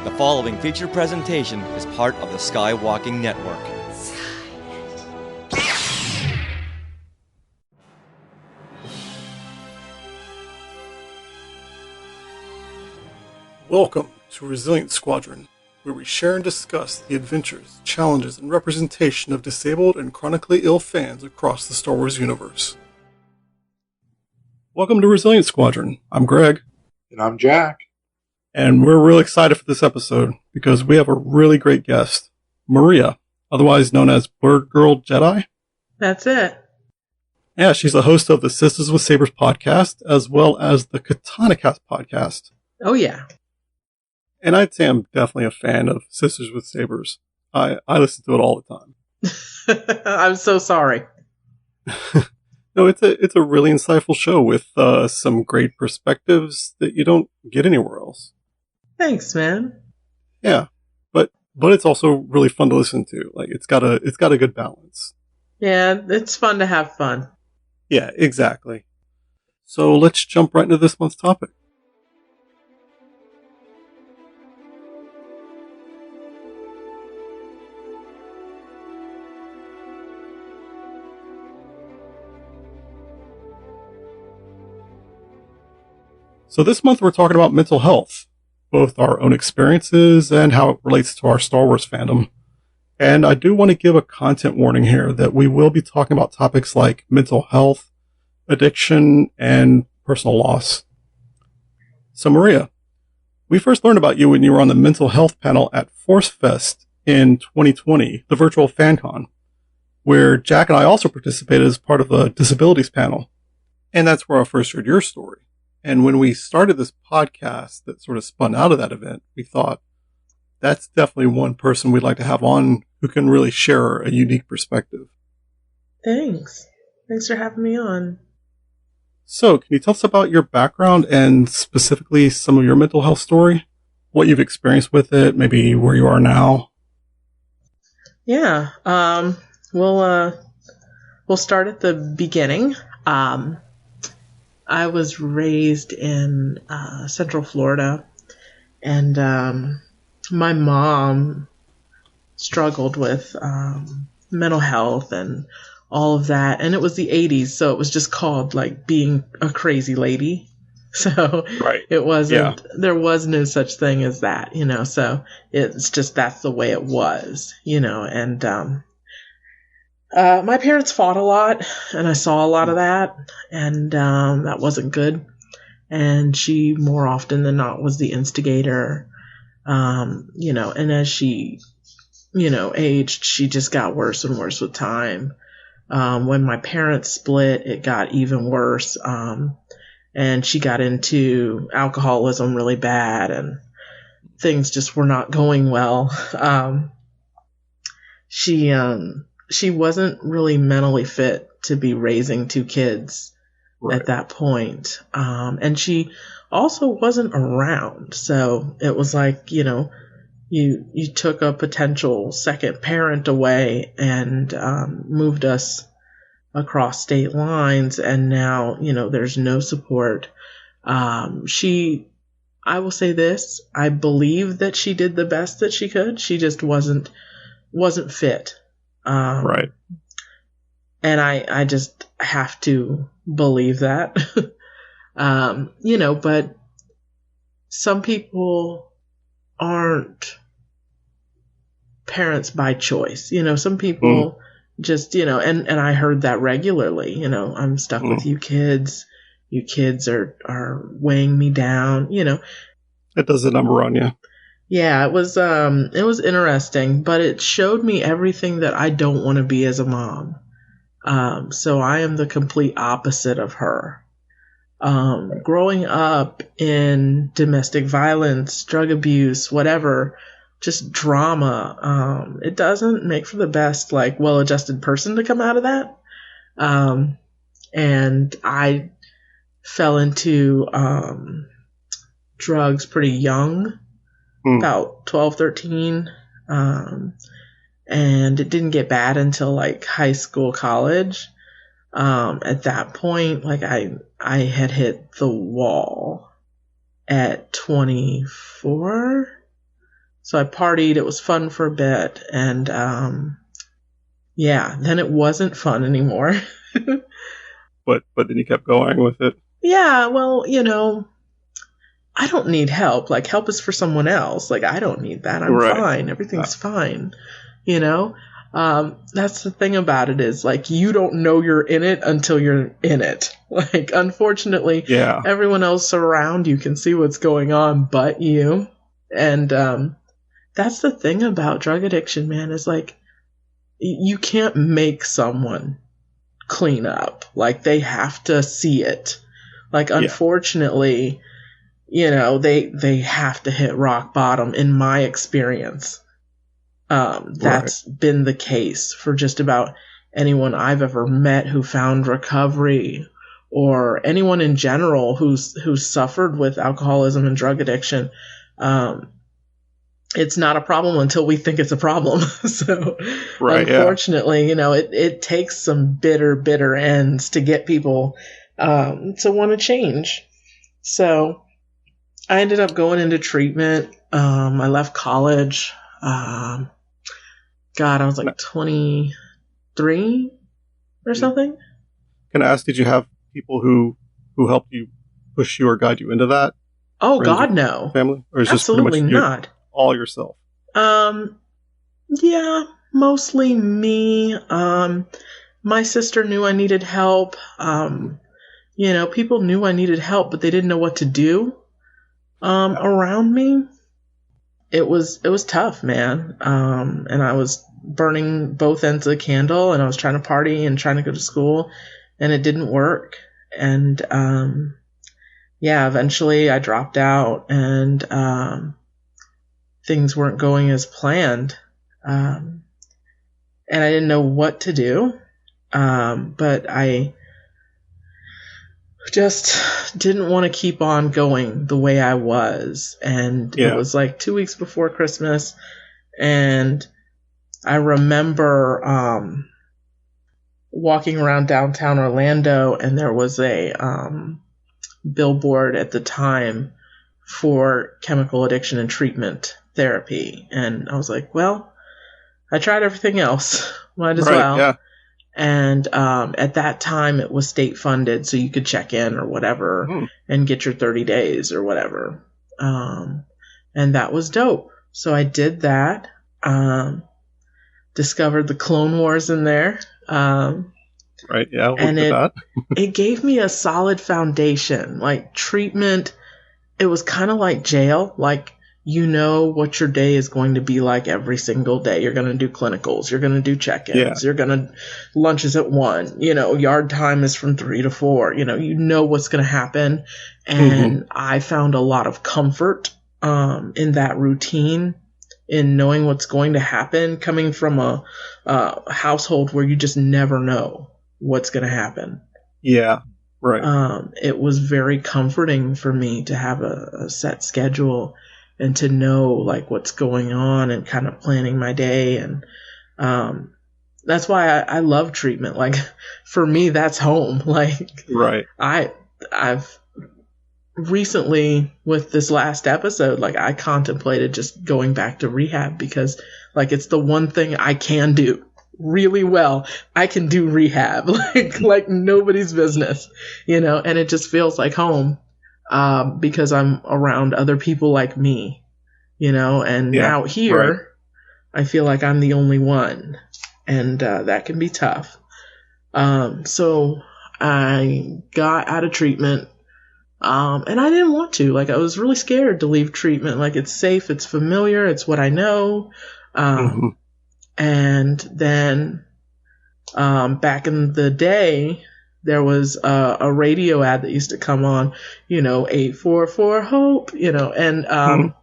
The following featured presentation is part of the Skywalking Network. Welcome to Resilient Squadron, where we share and discuss the adventures, challenges, and representation of disabled and chronically ill fans across the Star Wars universe. Welcome to Resilient Squadron. I'm Greg. And I'm Jack. And we're really excited for this episode because we have a really great guest, Maria, otherwise known as BlerdGirlJedi. That's it. Yeah, she's the host of the Sistas with Sabers podcast, as well as the KatanaCast podcast. Oh, yeah. And I'd say I'm definitely a fan of Sisters with Sabers. I listen to it all the time. I'm so sorry. No, it's a really insightful show with some great perspectives that you don't get anywhere else. Thanks, man. Yeah, but it's also really fun to listen to. Like it's got a good balance. Yeah, it's fun to have fun. Yeah, exactly. So let's jump right into this month's topic. So this month we're talking about mental health, both our own experiences and how it relates to our Star Wars fandom. And I do want to give a content warning here that we will be talking about topics like mental health, addiction, and personal loss. So Maria, we first learned about you when you were on the mental health panel at Force Fest in 2020, the virtual FanCon, where Jack and I also participated as part of the disabilities panel. And that's where I first heard your story. And when we started this podcast that sort of spun out of that event, we thought that's definitely one person we'd like to have on who can really share a unique perspective. Thanks. Thanks for having me on. So, can you tell us about your background and specifically some of your mental health story? What you've experienced with it, maybe where you are now? Yeah. We'll start at the beginning. I was raised in Central Florida, and my mom struggled with mental health and all of that. And it was the 80s, so it was just called like being a crazy lady. So right. It wasn't, there was no such thing as that, so it's just, that's the way it was, and my parents fought a lot, and I saw a lot of that, and that wasn't good. And she, more often than not, was the instigator, and as she, aged, she just got worse and worse with time. When my parents split, it got even worse, and she got into alcoholism really bad, and things just were not going well. She wasn't really mentally fit to be raising two kids at that point. And she also wasn't around. So it was like, you took a potential second parent away and moved us across state lines. And now, there's no support. I will say this, I believe that she did the best that she could. She just wasn't fit. Right. And I just have to believe that, but some people aren't parents by choice. Some people just, and I heard that regularly, I'm stuck with you kids. You kids are weighing me down, It does a number on you. Yeah, it was interesting, but it showed me everything that I don't want to be as a mom. So I am the complete opposite of her. Growing up in domestic violence, drug abuse, whatever, just drama, it doesn't make for the best, like, well-adjusted person to come out of that. And I fell into drugs pretty young. About 12, 13. And it didn't get bad until like high school, college. At that point, like I had hit the wall at 24. So I partied. It was fun for a bit. And then it wasn't fun anymore. But then you kept going with it. Yeah, well, I don't need help. Like, help is for someone else. Like, I don't need that. I'm fine. Everything's fine. That's the thing about it is, like, you don't know you're in it until you're in it. Like, unfortunately, everyone else around you can see what's going on but you. And that's the thing about drug addiction, man, is, like, you can't make someone clean up. Like, they have to see it. Like, unfortunately, they have to hit rock bottom, in my experience. That's been the case for just about anyone I've ever met who found recovery, or anyone in general who's suffered with alcoholism and drug addiction. It's not a problem until we think it's a problem. So unfortunately, it takes some bitter ends to get people to want to change. So I ended up going into treatment. I left college. I was like 23 or something. Can I ask, did you have people who helped you, push you, or guide you into that? Oh, God, no. Family? Or is absolutely just pretty much not. All yourself? Yeah, mostly me. My sister knew I needed help. People knew I needed help, but they didn't know what to do around me. It was tough, man. And I was burning both ends of the candle, and I was trying to party and trying to go to school, and it didn't work. And eventually I dropped out, and things weren't going as planned. And I didn't know what to do. But I just didn't want to keep on going the way I was. And it was like 2 weeks before Christmas. And I remember walking around downtown Orlando, and there was a billboard at the time for chemical addiction and treatment therapy. And I was like, well, I tried everything else. Might as well. Yeah. And at that time, it was state funded, so you could check in or whatever and get your 30 days or whatever. And that was dope. So I did that. Discovered the Clone Wars in there. And it gave me a solid foundation. Like, treatment, it was kind of like jail. Like, what your day is going to be like every single day. You're going to do clinicals. You're going to do check-ins. You're going to lunches at 1. Yard time is from 3 to 4. What's going to happen. And I found a lot of comfort in that routine, in knowing what's going to happen, coming from a household where you just never know what's going to happen. Yeah, right. It was very comforting for me to have a set schedule and to know, like, what's going on and kind of planning my day. And that's why I love treatment. Like, for me, that's home. Like, right. I've recently, with this last episode, like, I contemplated just going back to rehab, because, like, it's the one thing I can do really well. I can do rehab like nobody's business, and it just feels like home. Because I'm around other people like me, and out here, I feel like I'm the only one, and that can be tough. So I got out of treatment, and I didn't want to. Like, I was really scared to leave treatment. Like, it's safe, it's familiar, it's what I know. And then back in the day, there was a radio ad that used to come on, 844 HOPE, and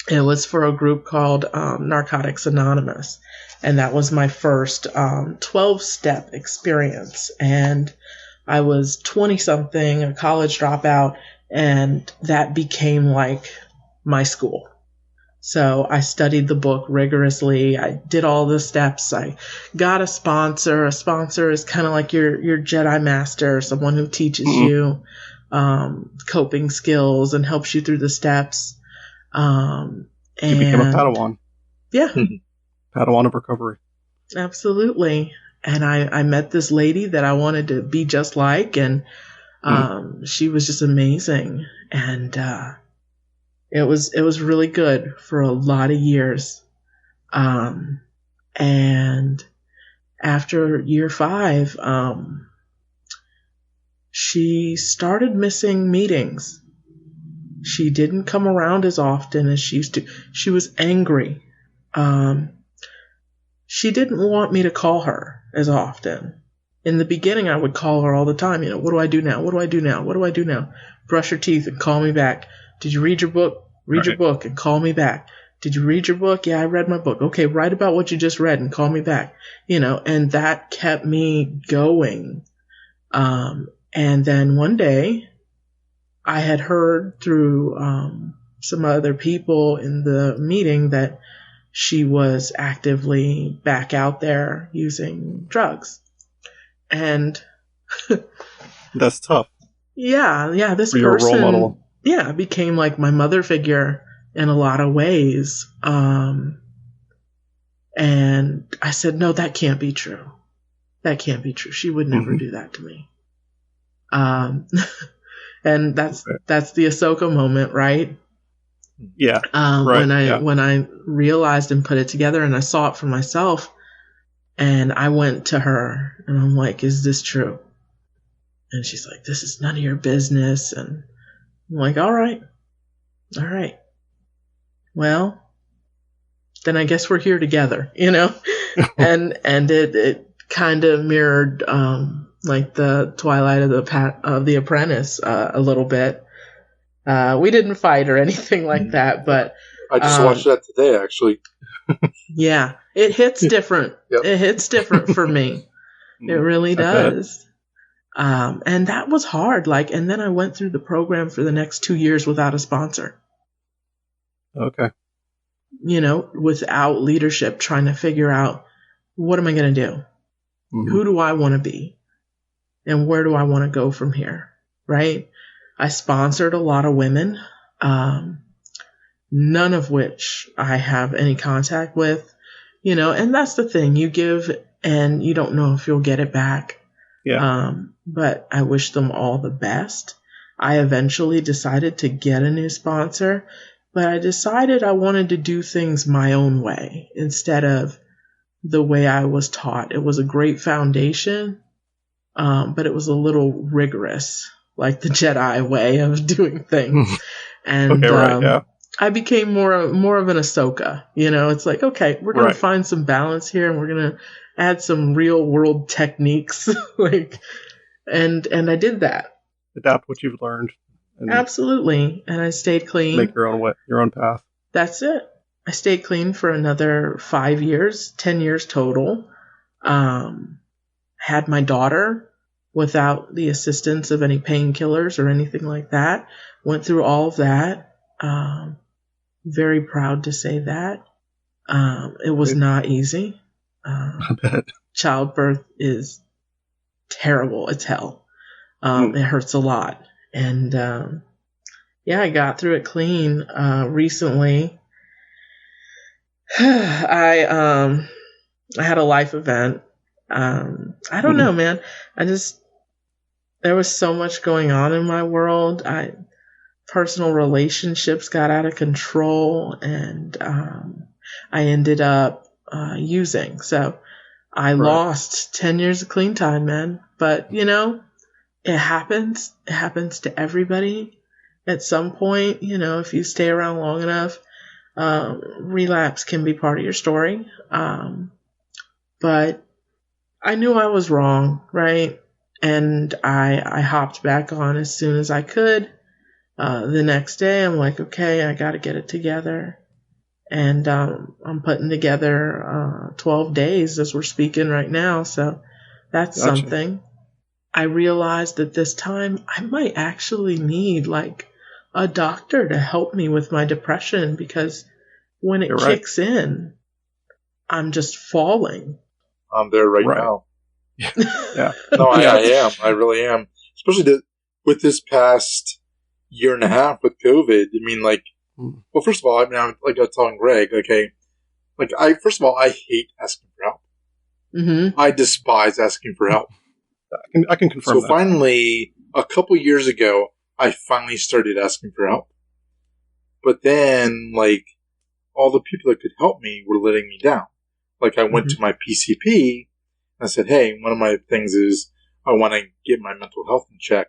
it was for a group called Narcotics Anonymous. And that was my first 12-step experience. And I was 20-something, a college dropout, and that became like my school. So I studied the book rigorously. I did all the steps. I got a sponsor. A sponsor is kind of like your Jedi master, someone who teaches you coping skills and helps you through the steps. And You became a Padawan. Yeah. Padawan of Recovery. Absolutely. And I met this lady that I wanted to be just like, and she was just amazing. And it was really good for a lot of years. And after year 5, she started missing meetings. She didn't come around as often as she used to. She was angry. She didn't want me to call her as often. In the beginning, I would call her all the time. What do I do now? What do I do now? What do I do now? Brush your teeth and call me back. Did you read your book? Read your book and call me back. Did you read your book? Yeah, I read my book. Okay, write about what you just read and call me back. And that kept me going. And then one day, I had heard through some other people in the meeting that she was actively back out there using drugs. And that's tough. Yeah, this person, your role model. Yeah, became like my mother figure in a lot of ways. And I said, no, that can't be true. That can't be true. She would never do that to me. And that's the Ahsoka moment, right? Yeah. When I realized and put it together and I saw it for myself, and I went to her and I'm like, is this true? And she's like, this is none of your business. And I'm like, all right. Well, then I guess we're here together, and it kind of mirrored, like the Twilight of the Apprentice, a little bit. We didn't fight or anything like that, but I just watched that today, actually. Yeah, it hits different. Yep. It hits different for me. It really does. And that was hard. And then I went through the program for the next 2 years without a sponsor. Okay. Without leadership, trying to figure out, what am I going to do? Mm-hmm. Who do I want to be? And where do I want to go from here? Right? I sponsored a lot of women, none of which I have any contact with, and that's the thing. You give and you don't know if you'll get it back. Yeah. But I wish them all the best. I eventually decided to get a new sponsor, but I decided I wanted to do things my own way instead of the way I was taught. It was a great foundation, but it was a little rigorous, like the Jedi way of doing things. And I became more of an Ahsoka. It's like, okay, we're going to find some balance here, and we're going to add some real world techniques. And I did that. Adapt what you've learned. Absolutely. And I stayed clean. Make your own path. That's it. I stayed clean for another 5 years, 10 years total. Had my daughter without the assistance of any painkillers or anything like that. Went through all of that. Very proud to say that. It was not easy. I bet. Childbirth is terrible. It's hell. It hurts a lot. And I got through it clean recently. I had a life event. I don't know, man. There was so much going on in my world. Personal relationships got out of control, and I ended up using. So I lost 10 years of clean time, man. But, it happens. It happens to everybody at some point. If you stay around long enough, relapse can be part of your story. But I knew I was wrong, right? And I hopped back on as soon as I could. The next day, I'm like, okay, I got to get it together. And I'm putting together 12 days as we're speaking right now. So that's something. I realized that this time I might actually need a doctor to help me with my depression, because when it kicks in, I'm just falling. I'm there right now. Yeah. No, I am. I really am. Especially with this past year and a half with COVID. I mean, Well, first of all, I mean, I was telling Greg, okay, first of all, I hate asking for help. Mm-hmm. I despise asking for help. I can confirm that. So finally, a couple years ago, I finally started asking for help. But then, all the people that could help me were letting me down. I went to my PCP, and I said, hey, one of my things is I want to get my mental health in check.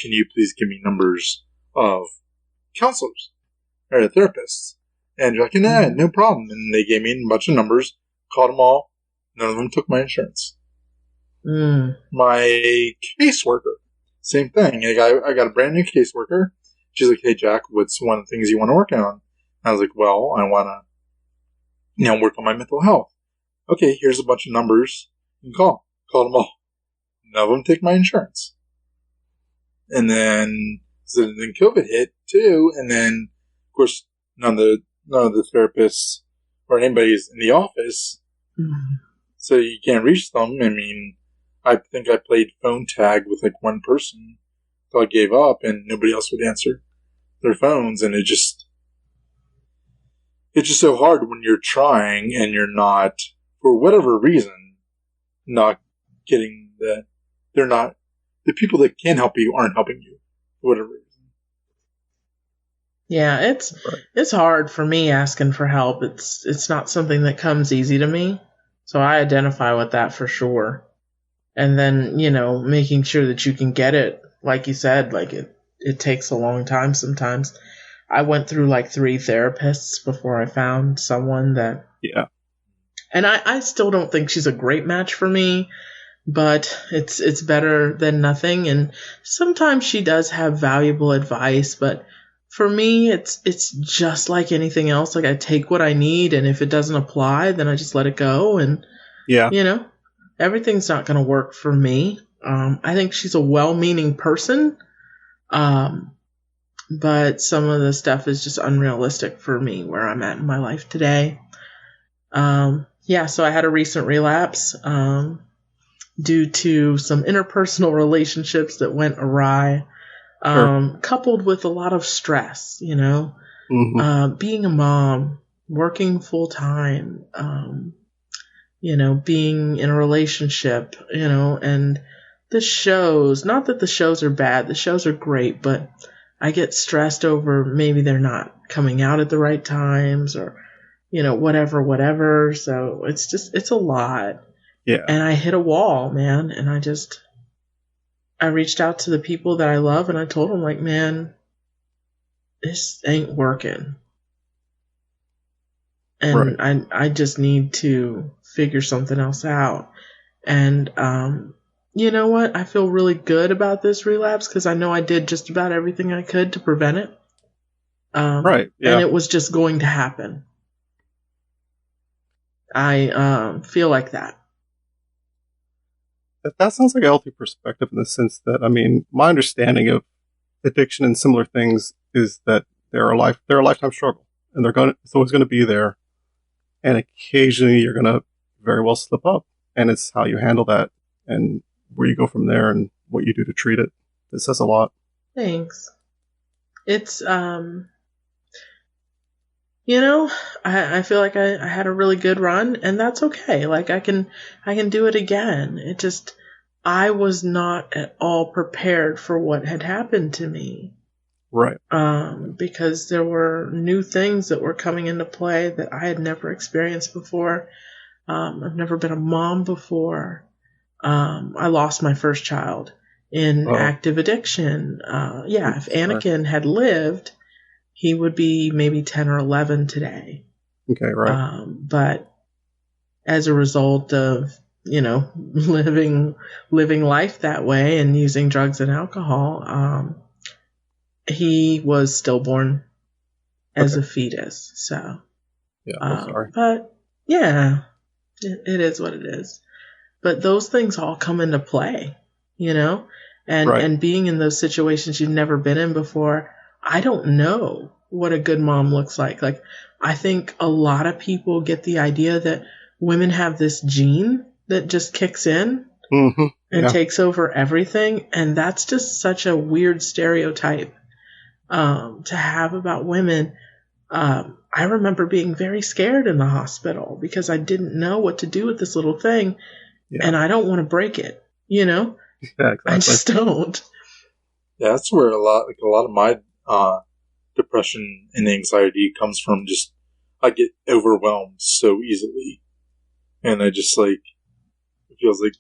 Can you please give me numbers of counselors or therapists? And you're like, nah, no problem. And they gave me a bunch of numbers, called them all. None of them took my insurance. My caseworker, same thing. I got a brand new caseworker. She's like, hey, Jack, what's one of the things you want to work on? And I was like, well, I want to, work on my mental health. Okay, here's a bunch of numbers. You can call. Call them all. None of them take my insurance. And then COVID hit too. And then, of course, none of the therapists or anybody's in the office. So you can't reach them. I mean, I think I played phone tag with one person until I gave up and nobody else would answer their phones. And it's just so hard when you're trying and you're not, for whatever reason, not getting the people that can help you aren't helping you for whatever reason. Yeah, it's hard for me asking for help. It's not something that comes easy to me. So I identify with that for sure. And then, making sure that you can get it, like you said, it takes a long time sometimes. I went through 3 therapists before I found someone that... Yeah. And I still don't think she's a great match for me, but it's better than nothing. And sometimes she does have valuable advice, but for me, it's just like anything else. I take what I need, and if it doesn't apply, then I just let it go. And, everything's not going to work for me. I think she's a well-meaning person, but some of the stuff is just unrealistic for me where I'm at in my life today. So I had a recent relapse due to some interpersonal relationships that went awry, coupled with a lot of stress, being a mom, working full time, being in a relationship, and the shows, not that the shows are bad, the shows are great, but I get stressed over maybe they're not coming out at the right times or, whatever. So it's a lot. Yeah. And I hit a wall, man. And I reached out to the people that I love and I told them man, this ain't working. And I just need to figure something else out. And, you know what? I feel really good about this relapse because I know I did just about everything I could to prevent it. Yeah. And it was just going to happen. I feel like that. That sounds like a healthy perspective in the sense that, my understanding of addiction and similar things is that they're a lifetime struggle, and it's always going to be there. And occasionally you're going to very well slip up, and it's how you handle that and where you go from there and what you do to treat it. It says a lot. Thanks. It's, I feel like I had a really good run, and that's okay. I can do it again. It just, I was not at all prepared for what had happened to me. Right. Because there were new things that were coming into play that I had never experienced before. I've never been a mom before. I lost my first child in active addiction. If Anakin had lived, he would be maybe 10 or 11 today. Okay, right. But as a result of, living life that way and using drugs and alcohol, he was stillborn as a fetus. So, yeah, I'm sorry. But yeah, it is what it is. But those things all come into play, and being in those situations you've never been in before. I don't know what a good mom looks like. I think a lot of people get the idea that women have this gene that just kicks in and takes over everything. And that's just such a weird stereotype to have about women. I remember being very scared in the hospital because I didn't know what to do with this little thing, and I don't want to break it, you know? Yeah, exactly. I just don't. Yeah, that's where a lot of my depression and anxiety comes from. Just I get overwhelmed so easily, and I just it feels like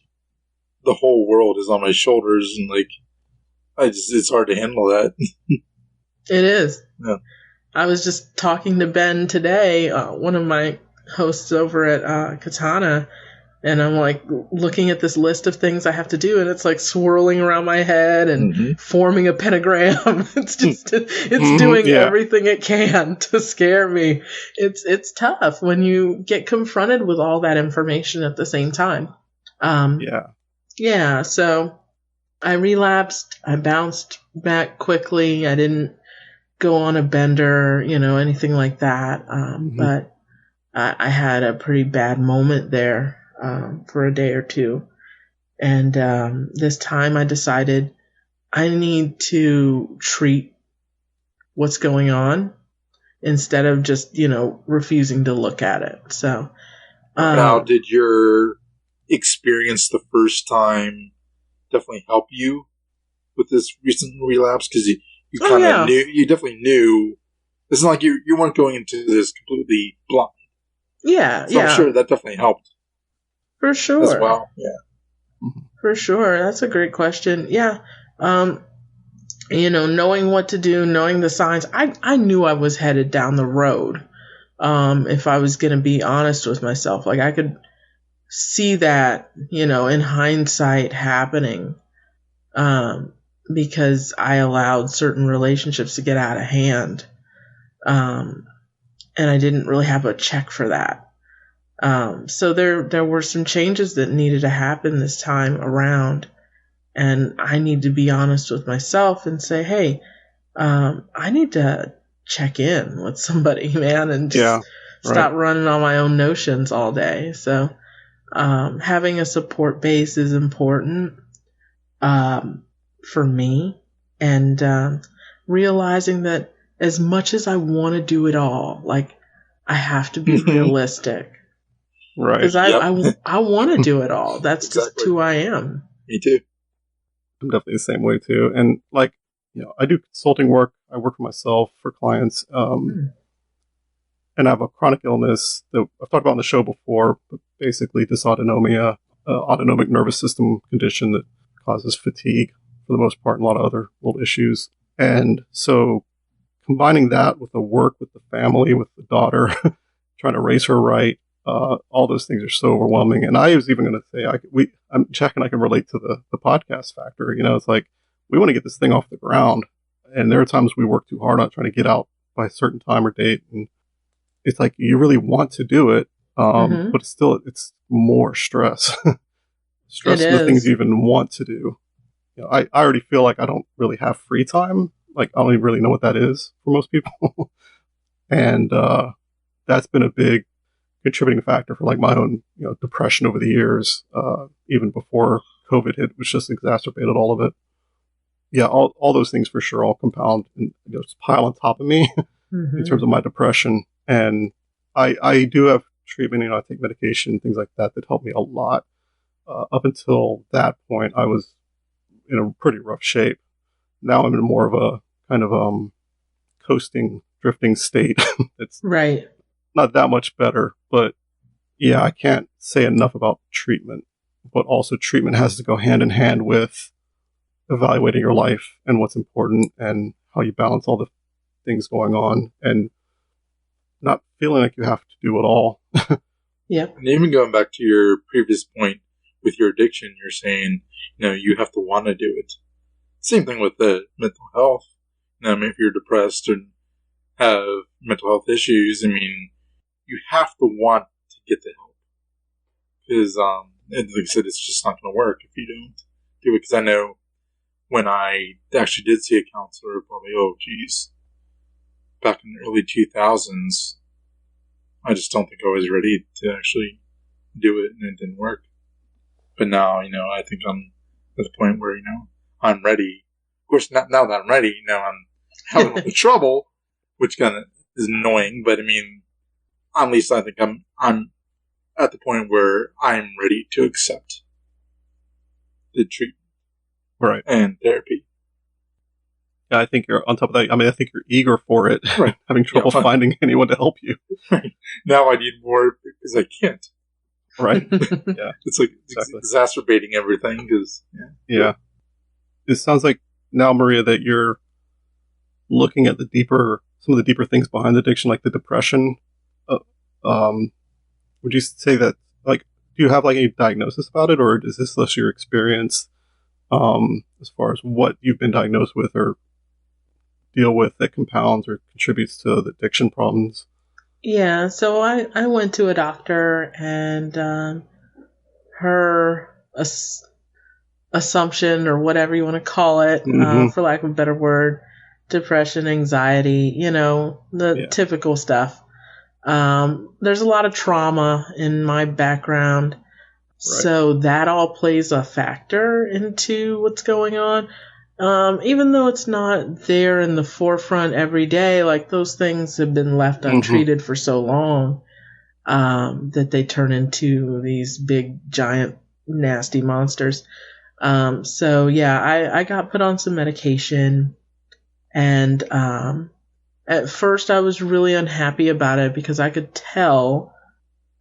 the whole world is on my shoulders, and it's hard to handle that. It is. Yeah. I was just talking to Ben today, one of my hosts over at Katana, and I'm looking at this list of things I have to do, and it's swirling around my head and forming a pentagram. It's doing everything it can to scare me. It's tough when you get confronted with all that information at the same time. Yeah, so I relapsed. I bounced back quickly. I didn't go on a bender, anything like that. But I had a pretty bad moment there for a day or two. And this time I decided I need to treat what's going on instead of just, refusing to look at it. So now, did your experience the first time definitely help you with this recent relapse? Because you kind of knew, you definitely knew. It's not like you weren't going into this completely blind. Yeah, so I'm sure that definitely helped. For sure. As well, yeah. For sure. That's a great question. Yeah. Knowing what to do, knowing the signs, I knew I was headed down the road. If I was going to be honest with myself, I could see that, in hindsight happening, because I allowed certain relationships to get out of hand. And I didn't really have a check for that. So there were some changes that needed to happen this time around. And I need to be honest with myself and say, hey, I need to check in with somebody, man, and just stop running on my own notions all day. So having a support base is important for me, and realizing that as much as I want to do it all, I have to be realistic. Right. Because I want to do it all. That's just who I am. Me too. I'm definitely the same way too. And I do consulting work. I work for myself, for clients. And I have a chronic illness that I've talked about on the show before, but basically dysautonomia, autonomic nervous system condition that causes fatigue for the most part and a lot of other little issues. And so combining that with the work, with the family, with the daughter, trying to raise her right, all those things are so overwhelming. And I was even going to say, Jack and I can relate to the podcast factor. It's we want to get this thing off the ground. And there are times we work too hard on trying to get out by a certain time or date. And it's you really want to do it, but it's more stress. Stress in the things you even want to do. I already feel like I don't really have free time. I don't even really know what that is for most people. And that's been a big contributing factor for my own depression over the years, even before COVID hit, which just exacerbated all of it. Yeah, all those things for sure all compound and just pile on top of me in terms of my depression. And I do have treatment, I take medication, things like that help me a lot. Up until that point, I was in a pretty rough shape. Now I'm in more of a kind of coasting, drifting state. It's right. Not that much better, but yeah, I can't say enough about treatment. But also treatment has to go hand in hand with evaluating your life and what's important and how you balance all the things going on and not feeling like you have to do it all. Yep. And even going back to your previous point with your addiction, you're saying, you have to want to do it. Same thing with the mental health. If you're depressed and have mental health issues, you have to want to get the help. Because, like I said, it's just not going to work if you don't do it. Because I know when I actually did see a counselor, probably, back in the early 2000s, I just don't think I was ready to actually do it, and it didn't work. But now, I think I'm at the point where, I'm ready. Of course, now that I'm ready, I'm having all the trouble, which kind of is annoying, but I mean, at least I think I'm at the point where I'm ready to accept the treatment. Right. And therapy. Yeah, I think you're on top of that. I mean, I think you're eager for it. Right. Having trouble finding anyone to help you. Right. Now I need more because I can't. Right. Yeah. It's like exacerbating everything because. Yeah. It sounds like now, Maria, that you're looking at some of the deeper things behind the addiction, like the depression. Would you say that, like, do you have like any diagnosis about it, or is this less your experience as far as what you've been diagnosed with or deal with that compounds or contributes to the addiction problems? Yeah, so I went to a doctor, and her assumption, or whatever you want to call it, for lack of a better word, depression, anxiety, the typical stuff. There's a lot of trauma in my background, so that all plays a factor into what's going on. Even though it's not there in the forefront every day, like those things have been left untreated for so long, that they turn into these big, giant, nasty monsters. So yeah, I got put on some medication, and, at first I was really unhappy about it because I could tell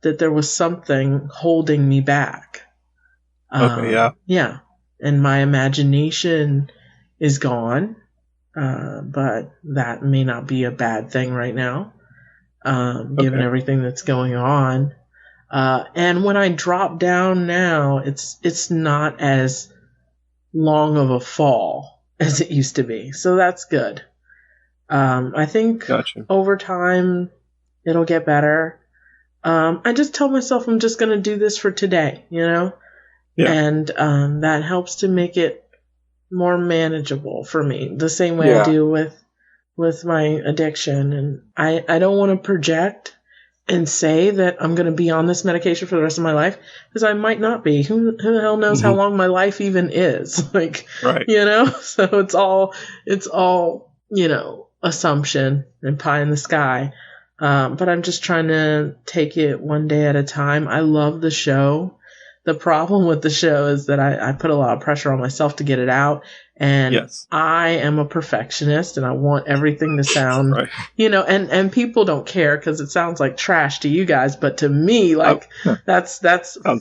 that there was something holding me back. Okay, yeah. Yeah. And my imagination is gone, but that may not be a bad thing right now, given everything that's going on. And when I drop down now, it's not as long of a fall as it used to be. So that's good. I think over time it'll get better. I just tell myself I'm just going to do this for today, Yeah. And that helps to make it more manageable for me, the same way I do with my addiction. And I don't want to project and say that I'm going to be on this medication for the rest of my life, because I might not be. Who the hell knows how long my life even is? Like, so it's all, assumption and pie in the sky. But I'm just trying to take it one day at a time. I love the show. The problem with the show is that I put a lot of pressure on myself to get it out. And I am a perfectionist, and I want everything to sound, and people don't care because it sounds like trash to you guys. But to me, that's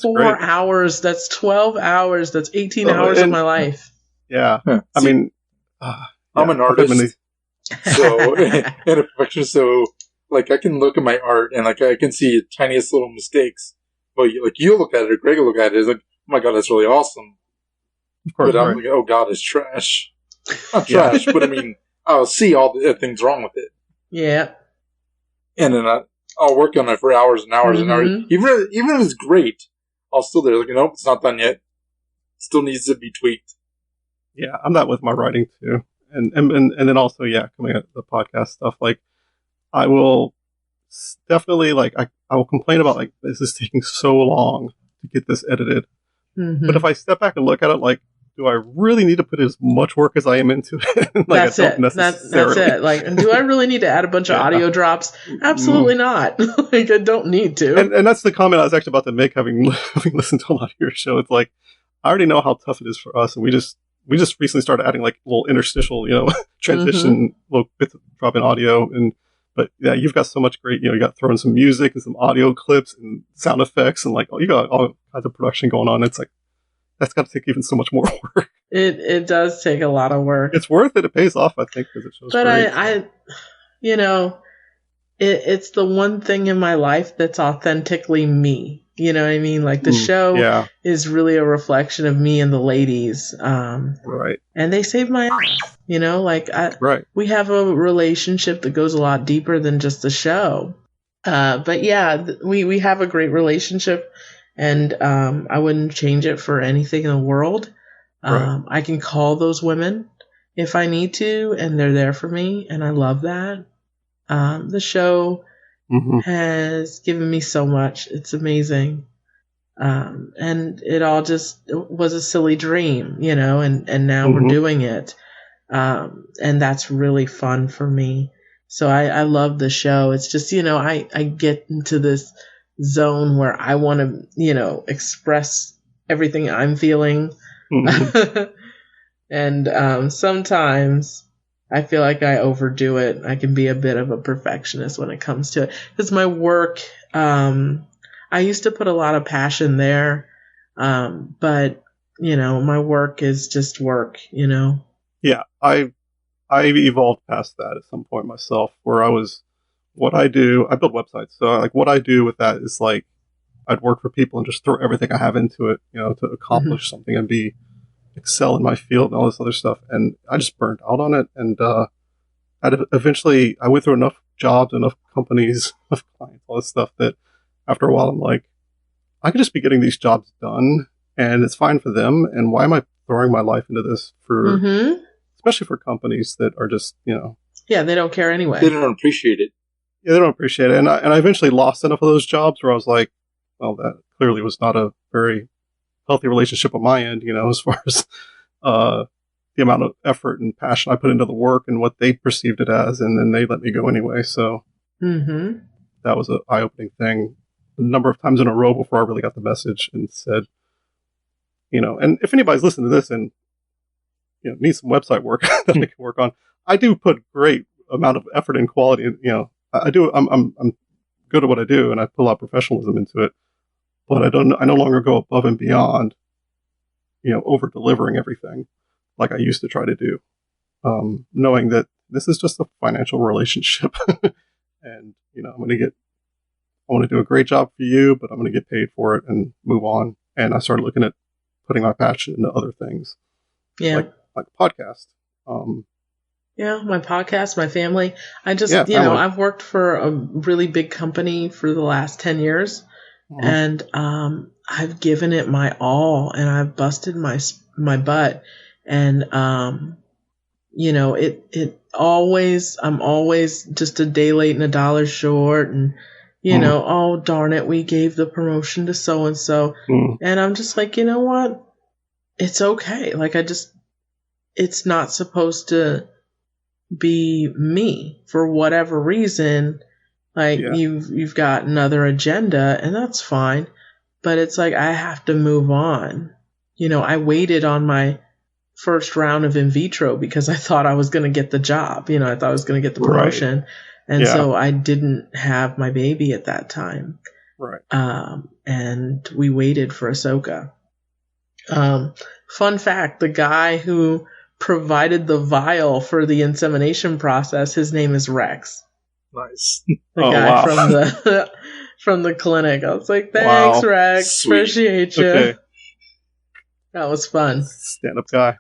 4 hours, that's 12 hours, that's 18 hours of my life. Yeah. I mean, I'm an artist. So, and a perfectionist, so, like, I can look at my art and, like, I can see tiniest little mistakes. But, like, you look at it, or Greg will look at it, it's like, oh my god, that's really awesome. Of course, but I'm like, oh god, it's trash. Not trash, but I mean, I'll see all the things wrong with it. Yeah. And then I'll work on it for hours and hours and hours. Even if it's great, I'll still there, like, nope, it's not done yet. Still needs to be tweaked. Yeah, I'm that with my writing, too. And then also, coming at the podcast stuff, like, I will definitely, like, I will complain about, like, this is taking so long to get this edited. But if I step back and look at it, like, do I really need to put as much work as I am into it? Like, that's it. That's it. Like, do I really need to add a bunch of audio drops? Absolutely not. Like, I don't need to. And that's the comment I was actually about to make, having listened to a lot of your show. It's like, I already know how tough it is for us, and we just recently started adding, like, little interstitial, transition, little bits of drop in audio. But yeah, you've got so much great, you got throwing some music and some audio clips and sound effects, and, like, you got all kinds of production going on. It's like, that's got to take even so much more work. It does take a lot of work. It's worth it. It pays off, I think, because it shows but great. It's the one thing in my life that's authentically me. You know what I mean? Like, the show is really a reflection of me and the ladies. Right. And they saved my ass. We have a relationship that goes a lot deeper than just the show. But yeah, we have a great relationship, and I wouldn't change it for anything in the world. I can call those women if I need to, and they're there for me, and I love that. The show has given me so much. It's amazing. And it all just was a silly dream, and now we're doing it. And that's really fun for me. So I love the show. It's just, I get into this zone where I want to, express everything I'm feeling. Mhm. And sometimes I feel like I overdo it. I can be a bit of a perfectionist when it comes to it. Because my work, I used to put a lot of passion there. But, my work is just work, Yeah, I evolved past that at some point myself, where what I do, I build websites. So like what I do with that is like, I'd work for people and just throw everything I have into it, to accomplish something and excel in my field and all this other stuff. And I just burned out on it. And, eventually I went through enough jobs, enough companies, enough clients, all this stuff that after a while I'm like, I could just be getting these jobs done and it's fine for them. And why am I throwing my life into this especially for companies that are just, Yeah, they don't care anyway. They don't appreciate it. Yeah, they don't appreciate it. And I eventually lost enough of those jobs where I was like, well, that clearly was not a very healthy relationship on my end, as far as the amount of effort and passion I put into the work and what they perceived it as. And then they let me go anyway. So that was an eye-opening thing a number of times in a row before I really got the message and said, and if anybody's listening to this and need some website work that I can work on, I do put great amount of effort and quality. I do. I'm good at what I do, and I put a lot of professionalism into it. But I no longer go above and beyond, over delivering everything like I used to try to do, knowing that this is just a financial relationship, and I want to do a great job for you, but I'm going to get paid for it and move on. And I started looking at putting my passion into other things, like a podcast. Yeah, my podcast, my family. I just, family. I've worked for a really big company for the last 10 years and I've given it my all and I've busted my butt. And, I'm always just a day late and a dollar short. And, oh, darn it, we gave the promotion to so-and-so. And I'm just like, you know what? It's okay. Like, it's not supposed to be me for whatever reason. Like you've got another agenda and that's fine, but it's like I have to move on. I waited on my first round of in vitro because I thought I was going to get the job. I thought I was going to get the promotion. And so I didn't have my baby at that time. Right. And we waited for Ahsoka. Fun fact, the guy who provided the vial for the insemination process, his name is Rex. Nice. The guy from the clinic. I was like, thanks, Rex. Sweet. Appreciate you. Okay. That was fun. Stand-up guy.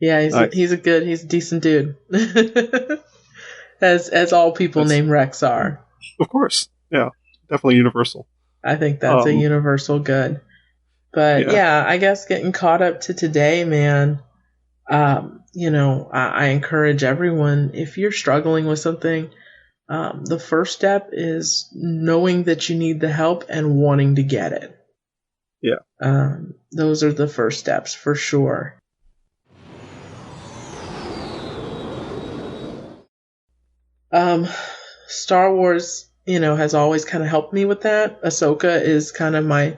Yeah, he's a decent dude. as all people named Rex are. Of course. Yeah. Definitely universal. I think that's a universal good. But I guess getting caught up to today, man, I encourage everyone, if you're struggling with something, the first step is knowing that you need the help and wanting to get it. Yeah. Those are the first steps for sure. Star Wars, has always kind of helped me with that. Ahsoka is kind of my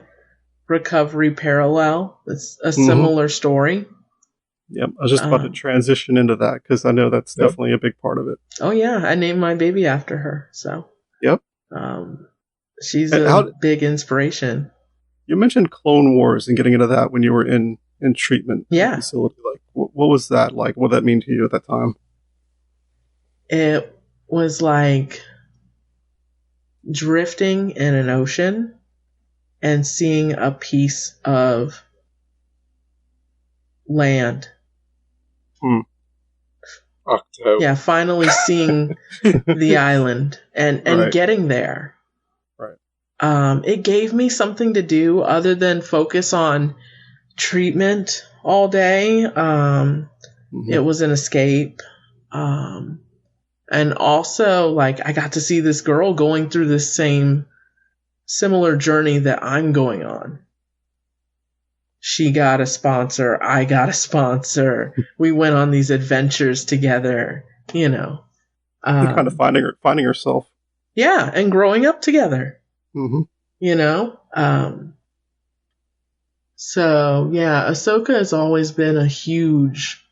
recovery parallel. It's a similar story. Yep, I was just about to transition into that because I know that's definitely a big part of it. Oh yeah, I named my baby after her. So yep, she's a big inspiration. You mentioned Clone Wars and getting into that when you were in treatment facility. Like, what was that like? What did that mean to you at that time? It was like drifting in an ocean and seeing a piece of land. Octo. Yeah, finally seeing the island and getting there. Right. It gave me something to do other than focus on treatment all day. It was an escape. And also, like, I got to see this girl going through this similar journey that I'm going on. She got a sponsor. I got a sponsor. We went on these adventures together, You're kind of finding herself. Yeah, and growing up together. Mm-hmm. You know? So, yeah, Ahsoka has always been a huge,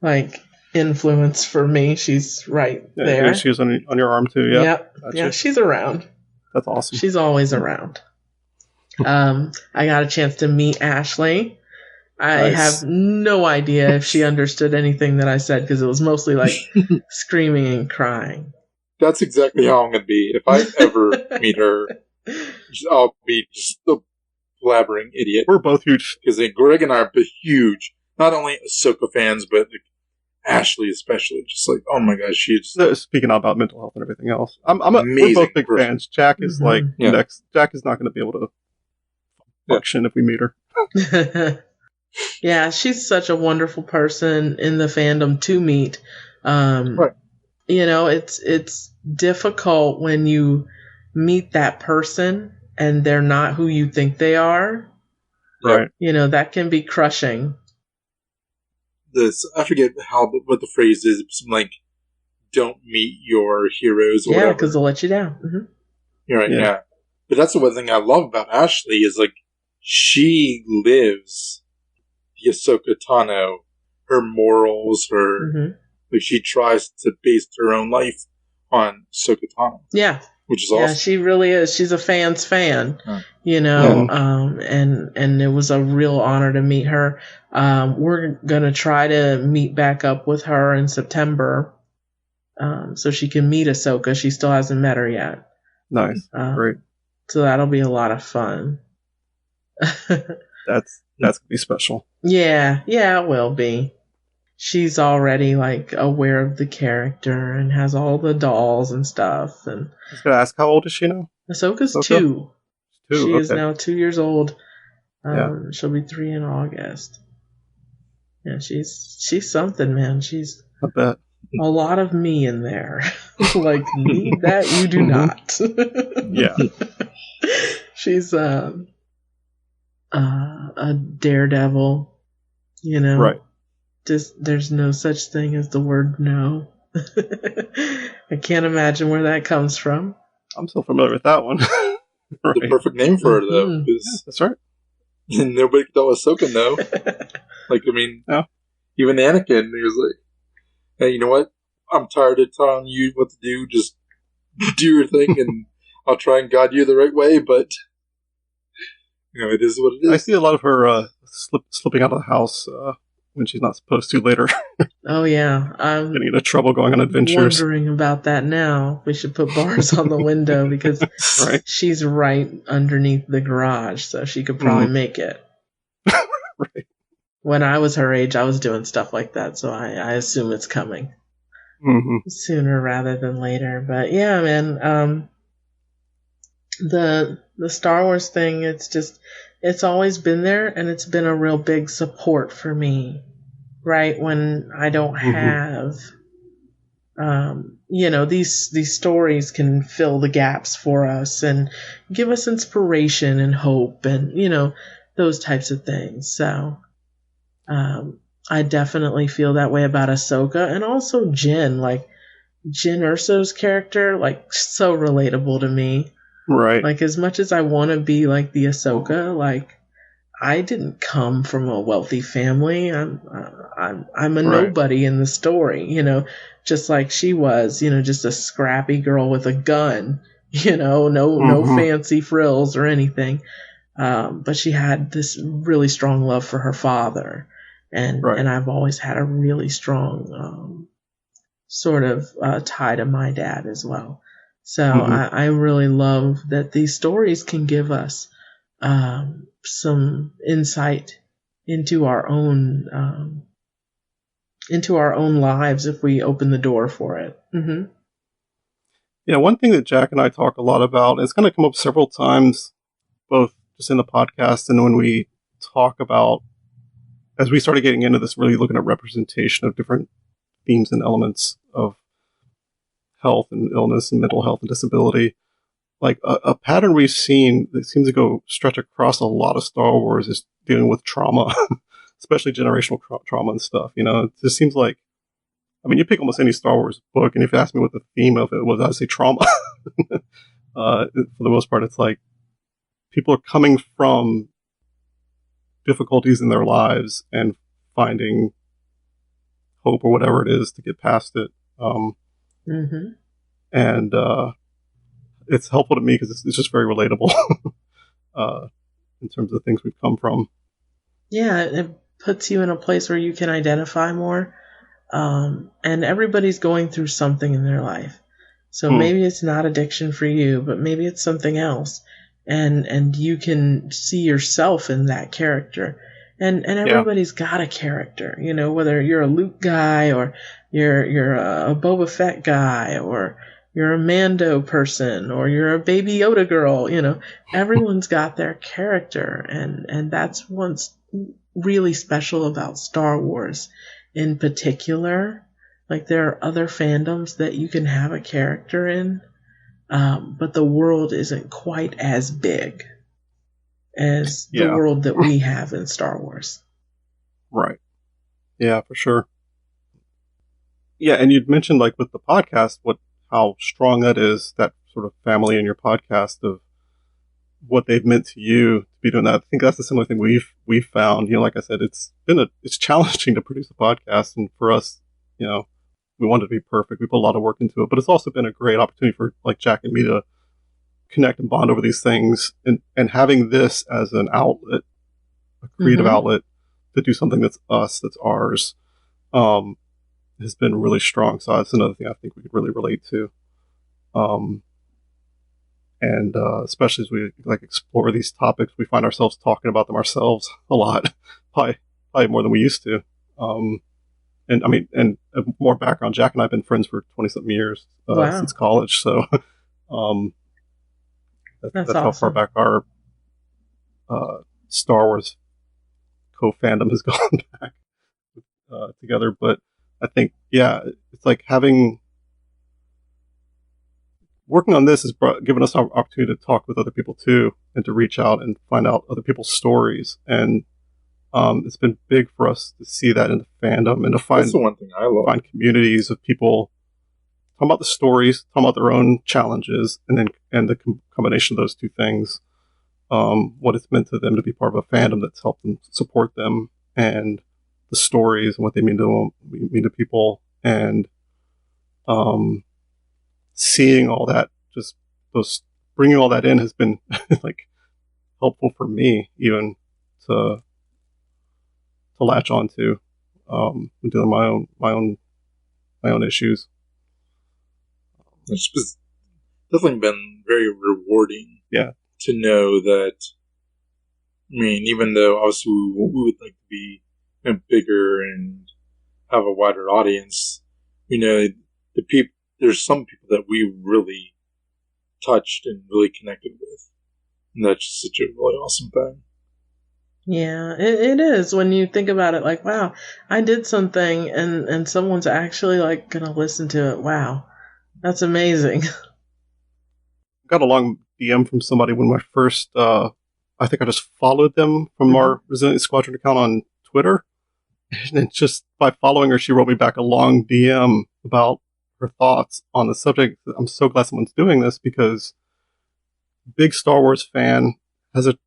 like, influence for me. She's right there. She was on your arm, too, yeah? Yep. Gotcha. Yeah, she's around. That's awesome. She's always around. I got a chance to meet Ashley. I have no idea if she understood anything that I said, because it was mostly, like, screaming and crying. That's exactly how I'm going to be. If I ever meet her, I'll be just a blabbering idiot. We're both huge. Because Greg and I are huge, not only Ahsoka fans, but like, Ashley especially. Just like, oh my gosh, she's... Speaking about mental health and everything else. We're both big fans. Jack is next. Jack is not going to be able to function if we meet her. Yeah, she's such a wonderful person in the fandom to meet. Right. You know, it's difficult when you meet that person and they're not who you think they are. Right. You know, that can be crushing. I forget what the phrase is. Something like, don't meet your heroes or whatever. Because they'll let you down. Mm-hmm. You're right, yeah. But that's the one thing I love about Ashley is, like, she lives the Ahsoka Tano, her morals, her... Like, she tries to base her own life on Ahsoka Tano. Yeah. Which is awesome. Yeah, she really is. She's a fan's fan, you know, and it was a real honor to meet her. We're going to try to meet back up with her in September so she can meet Ahsoka. She still hasn't met her yet. Nice. Great. So that'll be a lot of fun. That's going to be special. Yeah, it will be. She's already, like, aware of the character and has all the dolls and stuff. And I was going to ask, how old is she now? Ahsoka's 2. She is now 2 years old. She'll be 3 in August. Yeah, she's something, man. She's I bet. A lot of me in there. Like, need that you do not. Yeah. She's a daredevil, you know? Right. Just there's no such thing as the word no. I can't imagine where that comes from. I'm so familiar with that one. Right. The perfect name for her, though. That's right. Nobody could tell Ahsoka no. Like, I mean, even Anakin, he was like, hey, you know what? I'm tired of telling you what to do. Just do your thing, and I'll try and guide you the right way, but, you know, it is what it is. I see a lot of her slipping out of the house when she's not supposed to later. Oh, yeah. I'm getting into trouble going on adventures. Wondering about that now. We should put bars on the window because she's right underneath the garage, so she could probably make it. Right. When I was her age, I was doing stuff like that, so I assume it's coming sooner rather than later. But yeah, man, the Star Wars thing, it's always been there, and it's been a real big support for me, right? When I don't have, you know, these stories can fill the gaps for us and give us inspiration and hope and, you know, those types of things. So, I definitely feel that way about Ahsoka and also Jyn. Like, Jyn Erso's character, like, so relatable to me. Right. Like, as much as I want to be like the Ahsoka, like, I didn't come from a wealthy family. I'm a nobody in the story, you know, just like she was, you know, just a scrappy girl with a gun, you know, no fancy frills or anything. But she had this really strong love for her father. And I've always had a really strong sort of tie to my dad as well. So I really love that these stories can give us some insight into our own lives if we open the door for it. Yeah, one thing that Jack and I talk a lot about, it's going to come up several times, both just in the podcast and when we talk about, as we started getting into this, really looking at representation of different themes and elements of health and illness and mental health and disability. Like a pattern we've seen that seems to stretch across a lot of Star Wars is dealing with trauma, especially generational trauma and stuff. You know, it just seems like I mean, you pick almost any Star Wars book, and if you ask me what the theme of it was, I'd say trauma. For the most part, it's like people are coming from difficulties in their lives and finding hope or whatever it is to get past it. And it's helpful to me because it's just very relatable in terms of the things we've come from. Yeah, it puts you in a place where you can identify more. And everybody's going through something in their life. So maybe it's not addiction for you, but maybe it's something else. And you can see yourself in that character. And everybody's got a character, you know, whether you're a Luke guy or you're a Boba Fett guy or you're a Mando person or you're a Baby Yoda girl, you know, everyone's got their character. And that's what's really special about Star Wars in particular. Like, there are other fandoms that you can have a character in, but the world isn't quite as big as the world that we have in Star Wars. Right. Yeah, for sure. Yeah, and you'd mentioned, like, with the podcast, how strong that is, that sort of family in your podcast of what they've meant to you to be doing that. I think that's a similar thing we've found. You know, like I said, it's challenging to produce a podcast, and for us, you know, we want it to be perfect. We put a lot of work into it, but it's also been a great opportunity for, like, Jack and me to connect and bond over these things, and having this as an outlet, a creative outlet to do something that's us, that's ours, has been really strong. So that's another thing I think we could really relate to. And especially as we, like, explore these topics, we find ourselves talking about them ourselves a lot, probably more than we used to. And I mean, and more background, Jack and I have been friends for 20-something years since college. So that's awesome. How far back our Star Wars co-fandom has gone back together. But I think, it's like working on this has given us an opportunity to talk with other people too, and to reach out and find out other people's stories. And it's been big for us to see that in the fandom, and to find, that's the one thing I love. Find communities of people talking about the stories, talking about their own challenges, and the combination of those two things, what it's meant to them to be part of a fandom that's helped them support them, and the stories and what they mean to people, and seeing all that, just bringing all that in has been like helpful for me, even to latch onto, dealing my own issues. It's definitely been very rewarding. Yeah. To know that. I mean, even though obviously we would like to be bigger and have a wider audience, you know, there's some people that we really touched and really connected with, and that's just such a really awesome thing. Yeah, it is when you think about it. Like, wow, I did something, and someone's actually, like, gonna listen to it. Wow, that's amazing. Got a long DM from somebody when my first, I think I just followed them from our Resilient Squadron account on Twitter, and then just by following her, she wrote me back a long DM about her thoughts on the subject. I'm so glad someone's doing this, because big Star Wars fan, has a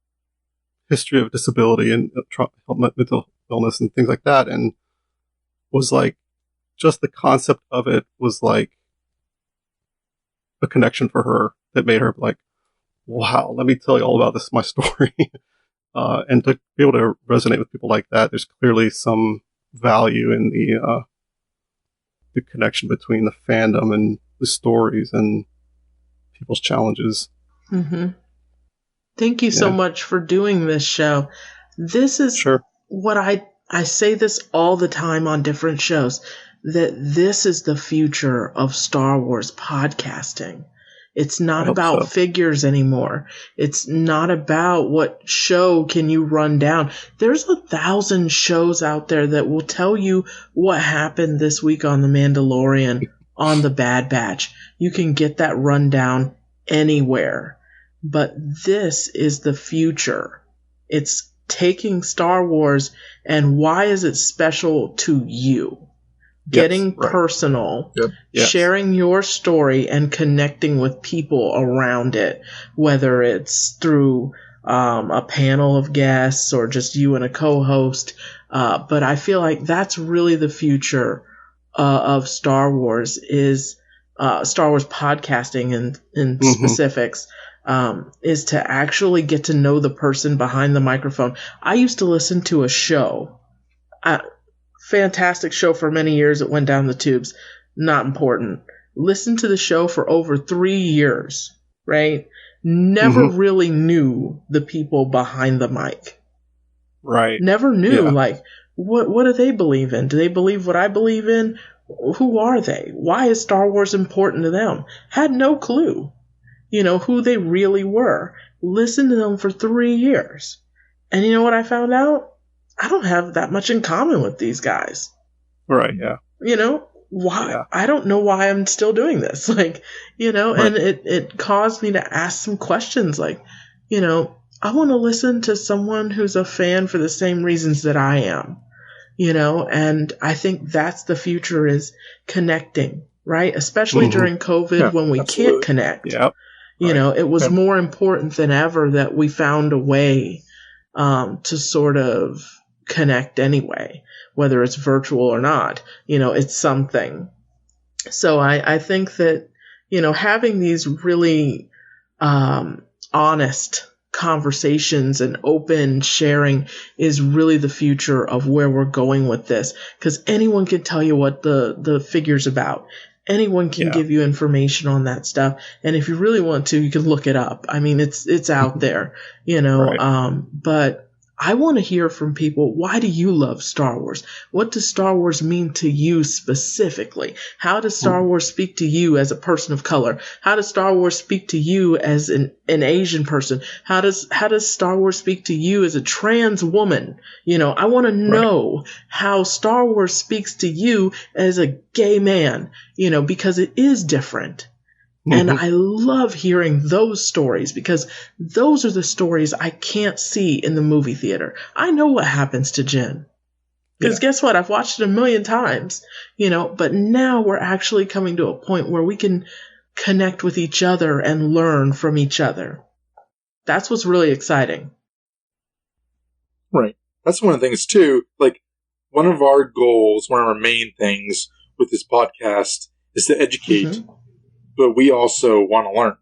history of disability and mental illness and things like that, and was like, just the concept of it was like a connection for her that made her like, wow, let me tell you all about this, my story. And to be able to resonate with people like that, there's clearly some value in the connection between the fandom and the stories and people's challenges. Thank you so much for doing this show. This is what I say this all the time on different shows, that this is the future of Star Wars podcasting. It's not about figures anymore. It's not about what show can you run down. There's 1,000 shows out there that will tell you what happened this week on The Mandalorian, on The Bad Batch. You can get that rundown anywhere. But this is the future. It's taking Star Wars and why is it special to you? getting right. personal, Yep. Yes. sharing your story and connecting with people around it, whether it's through a panel of guests or just you and a co-host. But I feel like that's really the future of Star Wars is Star Wars podcasting in specifics. Is to actually get to know the person behind the microphone. I used to listen to a show, fantastic show for many years. It went down the tubes. Not important. Listened to the show for over 3 years, right? Never really knew the people behind the mic. Right. Never knew, Yeah. like, what do they believe in? Do they believe what I believe in? Who are they? Why is Star Wars important to them? Had no clue. Who they really were. Listened to them for 3 years. And you know what I found out? I don't have that much in common with these guys. Right, yeah. Why? Yeah. I don't know why I'm still doing this. Right. And it caused me to ask some questions like, I want to listen to someone who's a fan for the same reasons that I am. And I think that's the future is connecting, right? Especially during COVID when we can't connect. Yep. It was more important than ever that we found a way to sort of connect anyway, whether it's virtual or not. It's something. So I think that, having these really honest conversations and open sharing is really the future of where we're going with this, because anyone can tell you what the figure's about. Anyone can give you information on that stuff, and if you really want to, you can look it up. I mean, it's out there, but I want to hear from people. Why do you love Star Wars? What does Star Wars mean to you specifically? How does Star Wars speak to you as a person of color? How does Star Wars speak to you as an Asian person? How does Star Wars speak to you as a trans woman? I want to know how Star Wars speaks to you as a gay man, because it is different. And I love hearing those stories because those are the stories I can't see in the movie theater. I know what happens to Jen. Because guess what? I've watched it a million times, but now we're actually coming to a point where we can connect with each other and learn from each other. That's what's really exciting. Right. That's one of the things, too. Like, one of our goals, one of our main things with this podcast is to educate. But we also want to learn.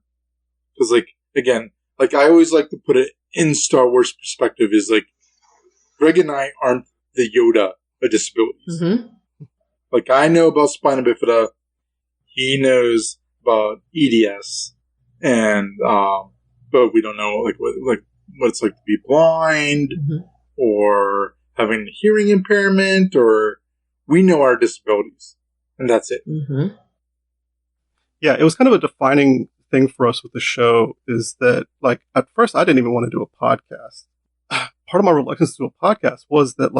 Because, again, I always like to put it in Star Wars perspective is, Greg and I aren't the Yoda of disabilities. I know about spina bifida. He knows about EDS. And, but we don't know, what it's like to be blind or having a hearing impairment, or we know our disabilities. And that's it. Yeah, it was kind of a defining thing for us with the show is that, at first I didn't even want to do a podcast. Part of my reluctance to do a podcast was that,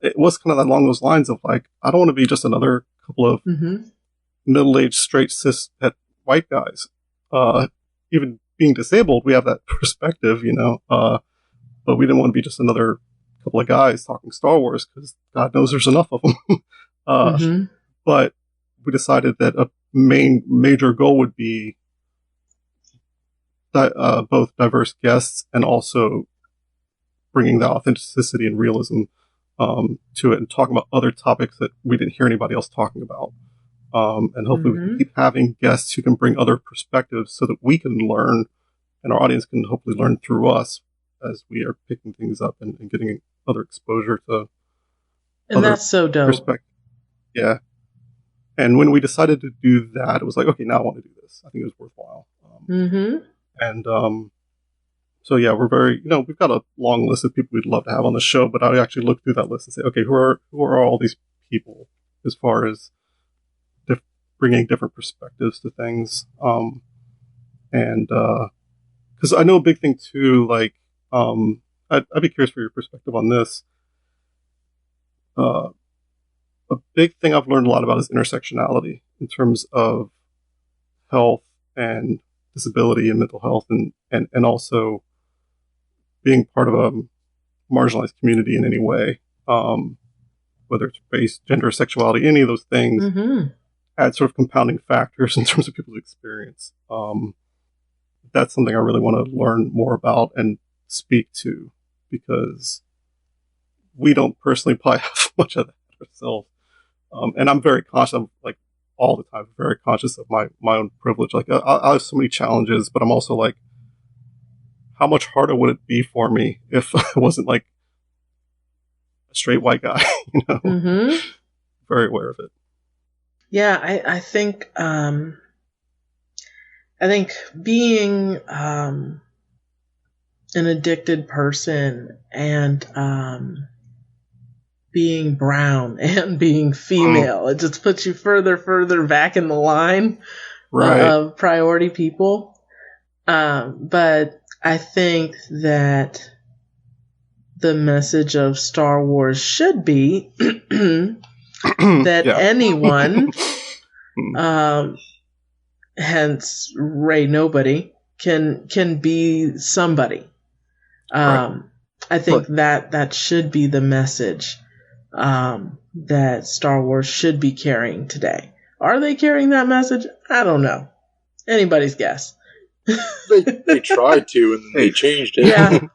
it was kind of along those lines of, I don't want to be just another couple of middle-aged, straight, cis het white guys. Even being disabled, we have that perspective, but we didn't want to be just another couple of guys talking Star Wars because God knows there's enough of them. But we decided that a major goal would be both diverse guests and also bringing the authenticity and realism to it and talking about other topics that we didn't hear anybody else talking about. And hopefully we can keep having guests who can bring other perspectives so that we can learn and our audience can hopefully learn through us as we are picking things up and getting other exposure to and that's so dope. Yeah. And when we decided to do that, it was like, okay, now I want to do this. I think it was worthwhile. And so, yeah, we're very, we've got a long list of people we'd love to have on the show, but I actually look through that list and say, okay, who are all these people as far as bringing different perspectives to things? And because I know a big thing too, I'd be curious for your perspective on this. A big thing I've learned a lot about is intersectionality in terms of health and disability and mental health and also being part of a marginalized community in any way. whether it's race, gender, sexuality, any of those things, add sort of compounding factors in terms of people's experience. That's something I really want to learn more about and speak to, because we don't personally probably have much of that ourselves. And I'm very conscious, I'm like all the time, very conscious of my own privilege. Like I have so many challenges, but I'm also like, how much harder would it be for me if I wasn't like a straight white guy, you know? Very aware of it. Yeah, I think being an addicted person and being brown and being female, it just puts you further back in the line of priority people. But I think that the message of Star Wars should be that anyone, hence Rey Nobody, can be somebody. I think that should be the message that Star Wars should be carrying today. Are they carrying that message? I don't know. Anybody's guess. They tried to, and then they changed it.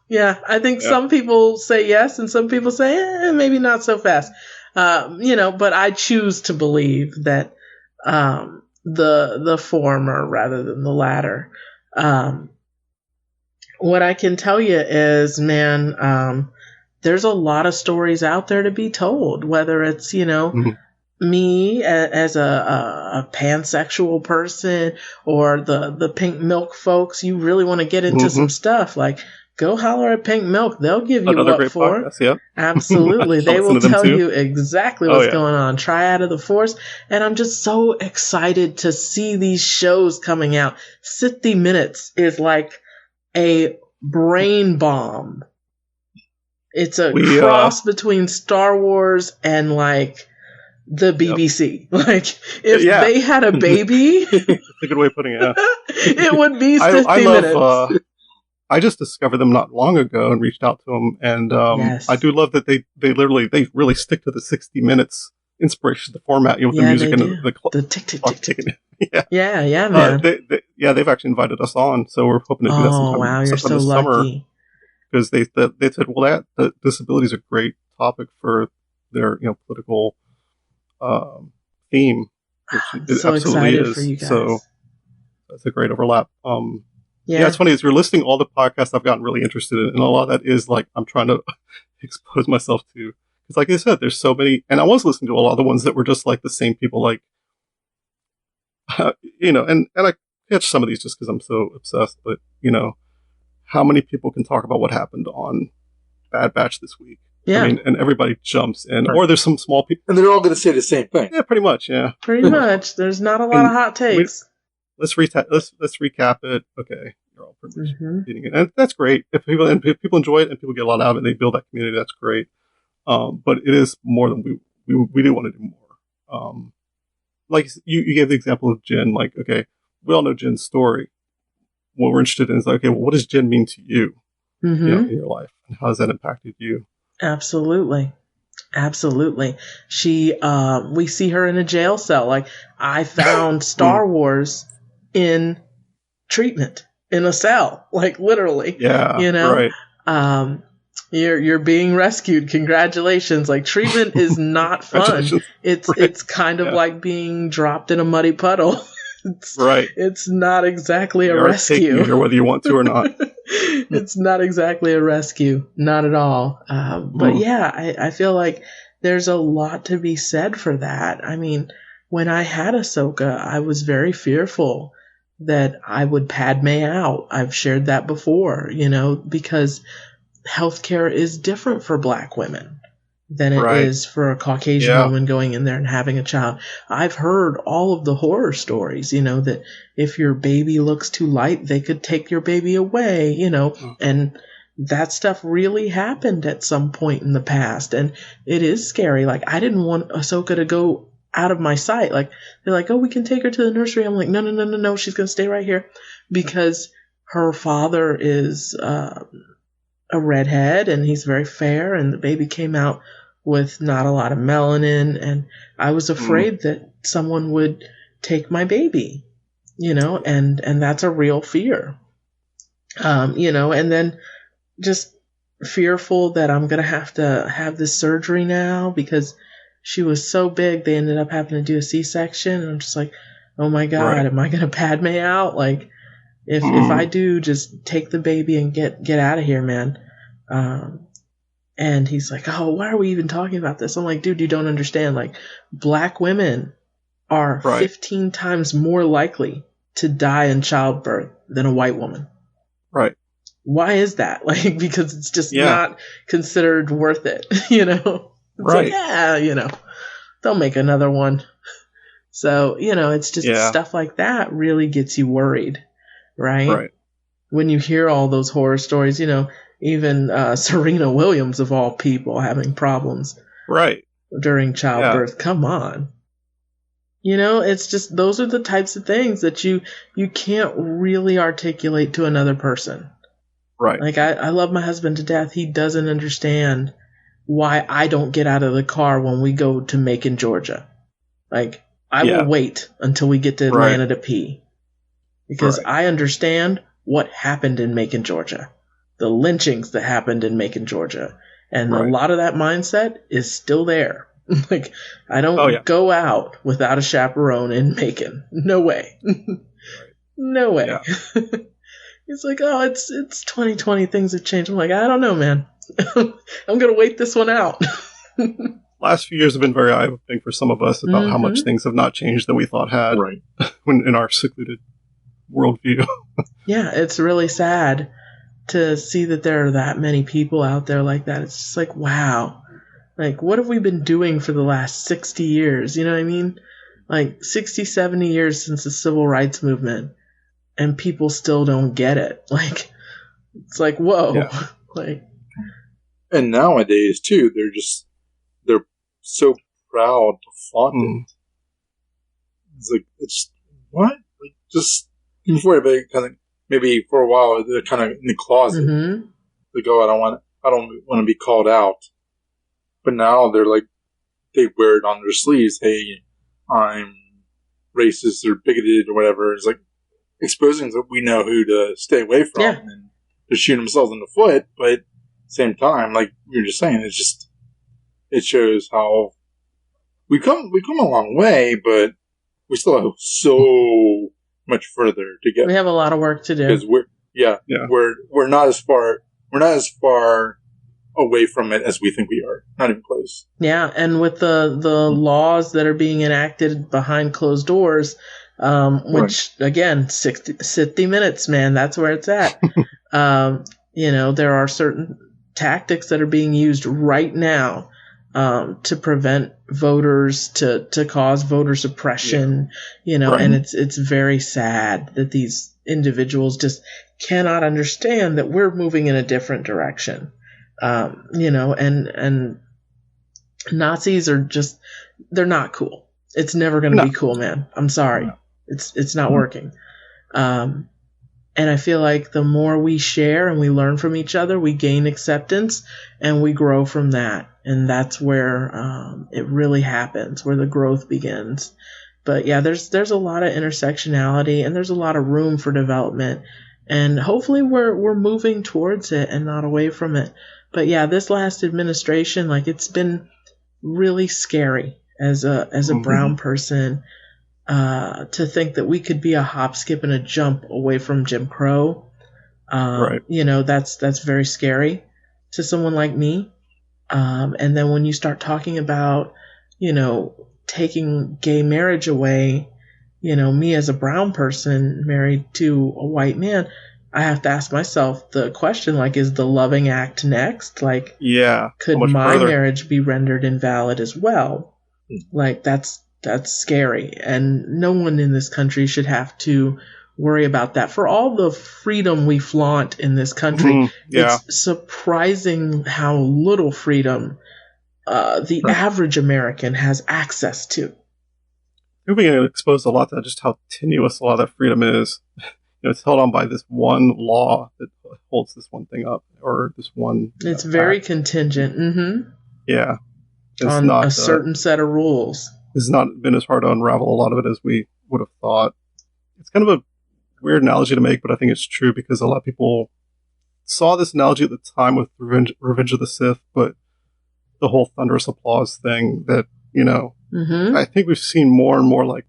Yeah. I think some people say yes, and some people say maybe not so fast. But I choose to believe that the former rather than the latter. What I can tell you is, man, there's a lot of stories out there to be told, whether it's, me as a pansexual person or the pink milk folks. You really want to get into some stuff, like go holler at Pink Milk. They'll give you Another what for. Podcast, yep. Absolutely. They will tell you exactly what's going on. Triad of the Force. And I'm just so excited to see these shows coming out. 60 Minutes is like a brain bomb. It's a cross between Star Wars and like the BBC. Like if they had a baby, that's a good way of putting it. It would be 60 Minutes. I just discovered them not long ago and reached out to them, and I do love that they really stick to the 60 minutes inspiration, the format, with the music and the tick tick tick tick. Yeah, man. They've actually invited us on, so we're hoping to do that sometime. Oh wow, you're so lucky. Summer, because they said, well, the disability is a great topic for their political theme, which it so absolutely is. For you guys. So that's a great overlap. Yeah, it's funny, as you're listing all the podcasts I've gotten really interested in, and a lot of that is like I'm trying to expose myself to. Because like I said, there's so many, and I was listening to a lot of the ones that were just like the same people, like, and I catch some of these just because I'm so obsessed, but, how many people can talk about what happened on Bad Batch this week? Yeah. I mean, and everybody jumps in, or there's some small people. And they're all going to say the same thing. Yeah, pretty much, yeah. Pretty much. There's not a lot of hot takes. Let's recap it. Okay, you're all pretty much getting it, and that's great. If people enjoy it and people get a lot out of it, and they build that community. That's great. But it is more than we do want to do more. Like you gave the example of Jin. Like, okay, we all know Jin's story. What we're interested in is like, okay, well, what does Jin mean to you, in your life, and how has that impacted you? Absolutely. She, we see her in a jail cell. Like, I found Star Wars in treatment in a cell, like literally. Yeah, right. You're being rescued. Congratulations. Like, treatment is not fun. It's kind of like being dropped in a muddy puddle. It's not exactly a rescue. You whether you want to or not. It's not exactly a rescue. Not at all. But yeah, I feel like there's a lot to be said for that. I mean, when I had Ahsoka, I was very fearful that I would Padme out. I've shared that before, because healthcare is different for Black women than it is for a Caucasian woman going in there and having a child. I've heard all of the horror stories, that if your baby looks too light, they could take your baby away, and that stuff really happened at some point in the past. And it is scary. Like, I didn't want Ahsoka to go out of my sight. Like, they're like, oh, we can take her to the nursery. I'm like, no, she's going to stay right here, because her father is a redhead and he's very fair, and the baby came out with not a lot of melanin, and I was afraid that someone would take my baby, and that's a real fear. And then just fearful that I'm going to have this surgery now because she was so big, they ended up having to do a C-section. And I'm just like, oh my God, am I going to Padme out? Like, if I do, just take the baby and get out of here, man. And he's like, oh, why are we even talking about this? I'm like, dude, you don't understand. Like, black women are 15 times more likely to die in childbirth than a white woman. Right. Why is that? Like, because it's just not considered worth it, It's like, they'll make another one. So, it's just stuff like that really gets you worried, right? When you hear all those horror stories, even Serena Williams, of all people, having problems during childbirth. Come on. It's just, those are the types of things that you can't really articulate to another person. Right. Like, I love my husband to death. He doesn't understand why I don't get out of the car when we go to Macon, Georgia. Like, I will wait until we get to Atlanta to pee. Because I understand what happened in Macon, Georgia. The lynchings that happened in Macon, Georgia. And a lot of that mindset is still there. Like, I don't go out without a chaperone in Macon. No way. No way. Yeah. He's like, oh, it's 2020. Things have changed. I'm like, I don't know, man. I'm going to wait this one out. Last few years have been very eye-opening for some of us about how much things have not changed that we thought had when in our secluded worldview. Yeah, it's really sad to see that there are that many people out there like that. It's just like, wow. Like, what have we been doing for the last 60 years? You know what I mean? Like, 60, 70 years since the civil rights movement. And people still don't get it. Like, it's like, whoa. Yeah. Like, and nowadays too, they're so proud to flaunt it. It's like, it's what? Like, just before everybody kind of, maybe for a while they're kind of in the closet. They go, I don't want to be called out. But now they're like, they wear it on their sleeves. Hey, I'm racist or bigoted or whatever. It's like, exposing that we know who to stay away from and to shoot themselves in the foot, but at the same time, like you were just saying, it shows how we come a long way, but we still have so much further to get. We have a lot of work to do because we're not as far away from it as we think we are. Not even close. Yeah, and with the laws that are being enacted behind closed doors. Which again, 60 minutes, man, that's where it's at. There are certain tactics that are being used right now, to prevent voters, to cause voter suppression, and it's very sad that these individuals just cannot understand that we're moving in a different direction. And Nazis are just, they're not cool. It's never going to be cool, man. I'm sorry. No. It's not working. And I feel like the more we share and we learn from each other, we gain acceptance and we grow from that. And that's where it really happens, where the growth begins. But yeah, there's a lot of intersectionality and there's a lot of room for development. And hopefully we're moving towards it and not away from it. But yeah, this last administration, like, it's been really scary as a brown person. To think that we could be a hop, skip, and a jump away from Jim Crow, that's very scary to someone like me. And then when you start talking about, taking gay marriage away, me as a brown person married to a white man, I have to ask myself the question, like, is the loving act next? Like, could my marriage be rendered invalid as well? Like, that's scary, and no one in this country should have to worry about that. For all the freedom we flaunt in this country, it's surprising how little freedom the average American has access to. We're being exposed a lot to just how tenuous a lot of that freedom is. It's held on by this one law that holds this one thing up, or this one. It's very contingent. Yeah. on not, a certain set of rules. It's not been as hard to unravel a lot of it as we would have thought. It's kind of a weird analogy to make, but I think it's true because a lot of people saw this analogy at the time with Revenge of the Sith, but the whole thunderous applause thing that, I think we've seen more and more like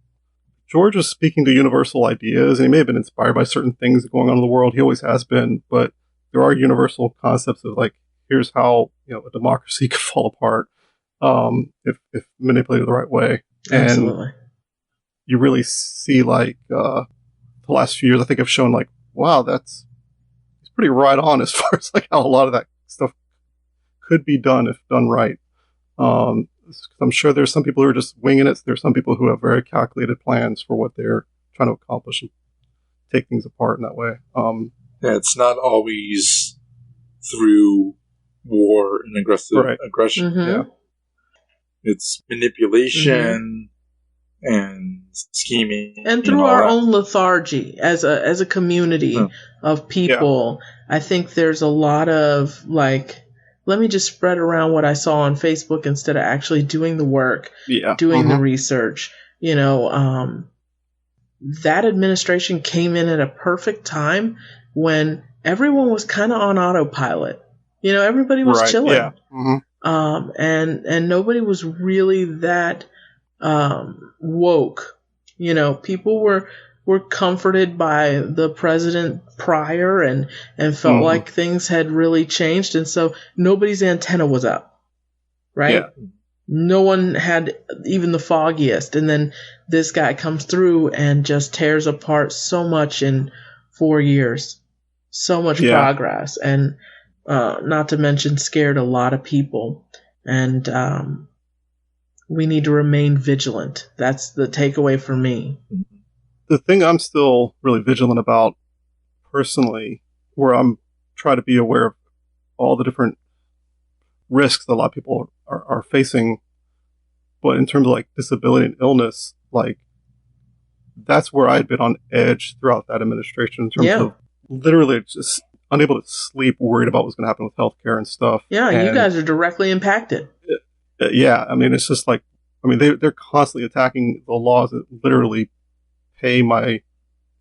George was speaking to universal ideas, and he may have been inspired by certain things going on in the world. He always has been, but there are universal concepts of like, here's how, a democracy could fall apart if manipulated the right way. Absolutely. And you really see like the last few years, I think I've shown like, wow, it's pretty right on as far as like how a lot of that stuff could be done if done right. I'm sure there's some people who are just winging it. There's some people who have very calculated plans for what they're trying to accomplish and take things apart in that way. It's not always through war and aggression. Mm-hmm. Yeah. It's manipulation and scheming, and through our own lethargy as a community of people. I think there's a lot of like, let me just spread around what I saw on Facebook instead of actually doing the work, doing the research. That administration came in at a perfect time when everyone was kind of on autopilot. Everybody was chilling. Yeah. Mm-hmm. And nobody was really that woke. People were comforted by the president prior and felt like things had really changed, and so nobody's antenna was up, right? Yeah. No one had even the foggiest, and then this guy comes through and just tears apart so much in 4 years, so much progress, and not to mention scared a lot of people, and we need to remain vigilant. That's the takeaway for me. The thing I'm still really vigilant about personally, where I'm trying to be aware of all the different risks that a lot of people are facing, but in terms of like disability and illness, like that's where I'd been on edge throughout that administration in terms of literally just unable to sleep, worried about what's going to happen with healthcare and stuff. Yeah, and you guys are directly impacted. Yeah, I mean, it's just like, they're constantly attacking the laws that literally pay my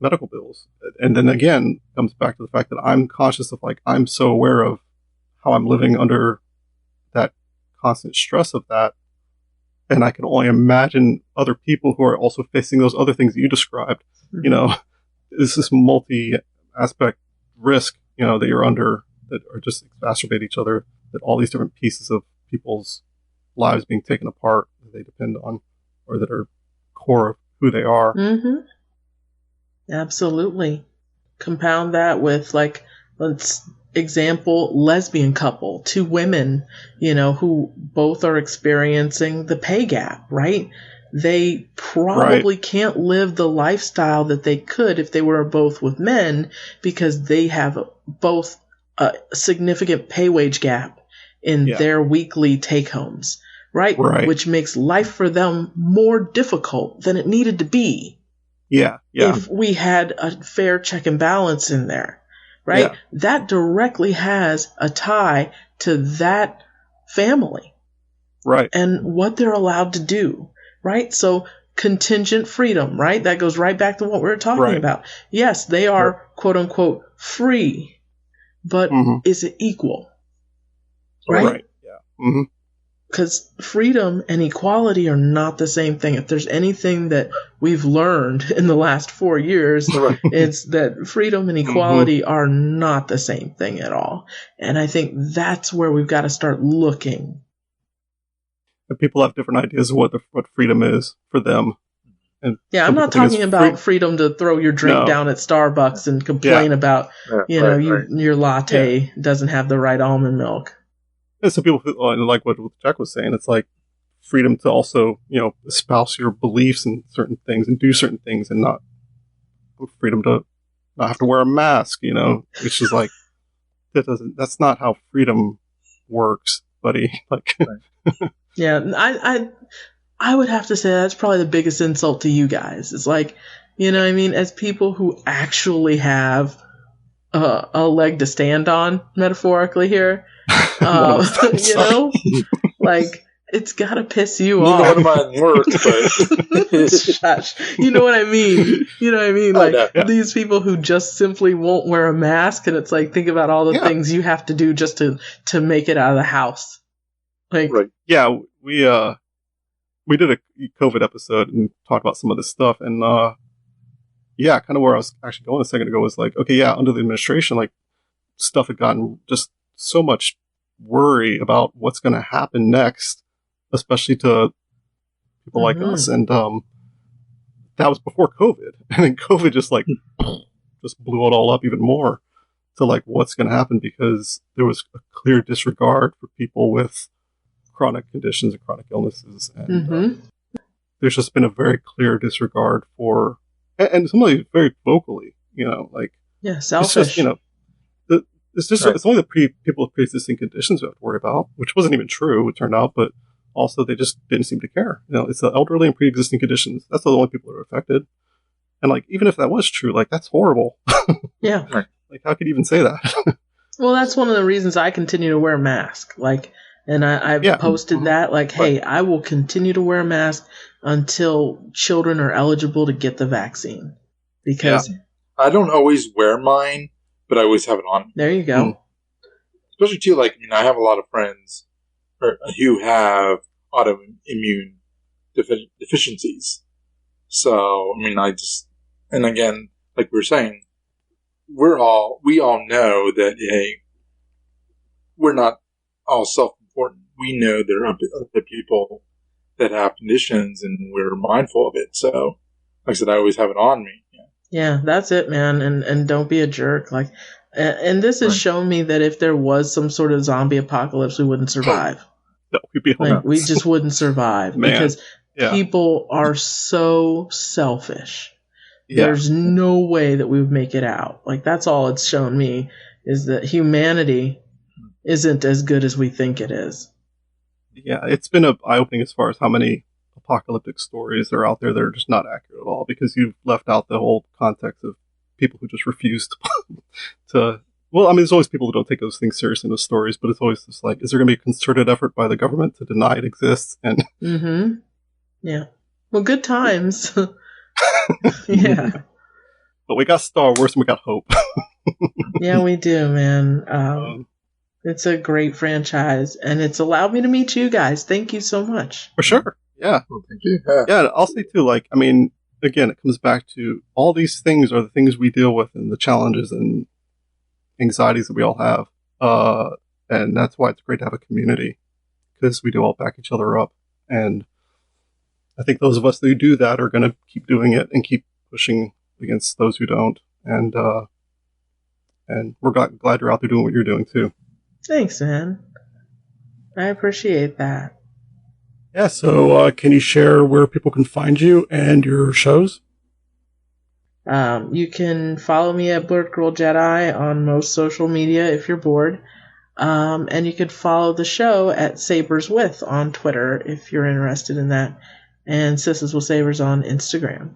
medical bills. And then again, comes back to the fact that I'm conscious of like, I'm so aware of how I'm living under that constant stress of that. And I can only imagine other people who are also facing those other things that you described. It's this multi-aspect risk, that you're under that are just exacerbate each other, that all these different pieces of people's lives being taken apart that they depend on or that are core of who they are. Mm-hmm. Absolutely. Compound that with like, let's example, lesbian couple, 2 women, who both are experiencing the pay gap, right? They probably can't live the lifestyle that they could if they were both with men because they have both a significant pay wage gap in their weekly take homes, right? Which makes life for them more difficult than it needed to be. Yeah. If we had a fair check and balance in there, right? Yeah. That directly has a tie to that family. Right. And what they're allowed to do, right? So contingent freedom, right? That goes right back to what we were talking about. Yes, they are quote unquote free, but is it equal? Right? Yeah. Mm-hmm. Because freedom and equality are not the same thing. If there's anything that we've learned in the last 4 years, it's that freedom and equality are not the same thing at all. And I think that's where we've got to start looking. And people have different ideas of what freedom is for them. And I'm not talking about freedom to throw your drink down at Starbucks and complain about, your latte doesn't have the right almond milk. And some people, like what Jack was saying, it's like freedom to also, espouse your beliefs in certain things and do certain things, and not freedom to not have to wear a mask, which is like, that's not how freedom works, buddy. Like, I would have to say that's probably the biggest insult to you guys. It's like, as people who actually have a leg to stand on, metaphorically here. Like It's gotta piss you Neither off. one of mine worked, but Shush. You know what I mean? You know what I mean? Oh, Like no. Yeah. these people who just simply won't wear a mask, and it's like think about all the Yeah. things you have to do just to make it out of the house. Like, right. Yeah, we did a COVID episode and talked about some of this stuff, and yeah, kind of where I was actually going a second ago was like, okay, yeah, under the administration, like stuff had gotten just so much worry about what's going to happen next, especially to people like us, and that was before COVID, and then COVID just like just blew it all up even more to like what's going to happen because there was a clear disregard for people with chronic conditions and chronic illnesses, and there's just been a very clear disregard for, and somebody very vocally, you know, like selfish. it's just, you know, it's just Right. it's only the people with pre-existing conditions we have to worry about, which wasn't even true, it turned out, but also they just didn't seem to care. You know, it's the elderly and pre-existing conditions. That's the only people that are affected. And like, even if that was true, like that's horrible. Yeah. Like, how could you even say that? Well, that's one of the reasons I continue to wear a mask. Like, and I posted that, like, hey, I will continue to wear a mask until children are eligible to get the vaccine. Because I don't always wear mine, but I always have it on. there you go. Especially too, like, I mean, I have a lot of friends who have autoimmune deficiencies. So, I mean, and again, like we were saying, we all know that, hey, we're not all self-important. We know there are other people that have conditions, and we're mindful of it. So, like I said, I always have it on me. Yeah, that's it, man. And don't be a jerk. Like, and this has shown me that if there was some sort of zombie apocalypse, we wouldn't survive. No, we'd be Like, we just wouldn't survive because people are so selfish. Yeah. There's no way that we would make it out. Like, that's all it's shown me, is that humanity isn't as good as we think it is. Yeah, it's been eye-opening as far as how many apocalyptic stories are out there that are just not accurate at all, because you've left out the whole context of people who just refuse to well, I mean, there's always people who don't take those things seriously in those stories, but it's always just like, is there going to be a concerted effort by the government to deny it exists? And yeah. Well, good times. Yeah. But we got Star Wars and we got hope. Yeah, we do, man. It's a great franchise, and it's allowed me to meet you guys. Thank you so much. For sure. Yeah. Well, thank you. Yeah, I'll say too, like, I mean, again, it comes back to all these things are the things we deal with and the challenges and anxieties that we all have. And that's why it's great to have a community, because we do all back each other up. And I think those of us who do that are going to keep doing it and keep pushing against those who don't. And we're glad you're out there doing what you're doing too. Thanks, man. I appreciate that. Yeah, so can you share where people can find you and your shows? You can follow me at BlerdGirlJedi on most social media if you're bored. And you can follow the show at Sabers with on Twitter if you're interested in that. And Sistas with Sabers on Instagram.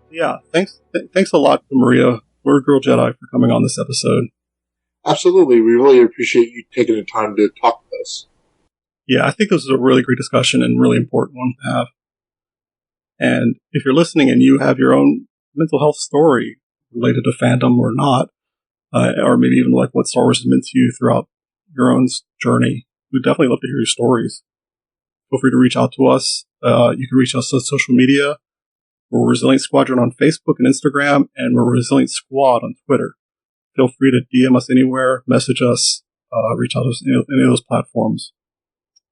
Yeah, thanks a lot to Maria, BlerdGirlJedi, for coming on this episode. Absolutely. We really appreciate you taking the time to talk with us. Yeah, I think this is a really great discussion and really important one to have. And if you're listening and you have your own mental health story related to fandom or not, or maybe even like what Star Wars has meant to you throughout your own journey, we'd definitely love to hear your stories. Feel free to reach out to us. You can reach us on social media. We're Resilient Squadron on Facebook and Instagram, and we're Resilient Squad on Twitter. Feel free to DM us anywhere, message us, reach out to us on any of those platforms.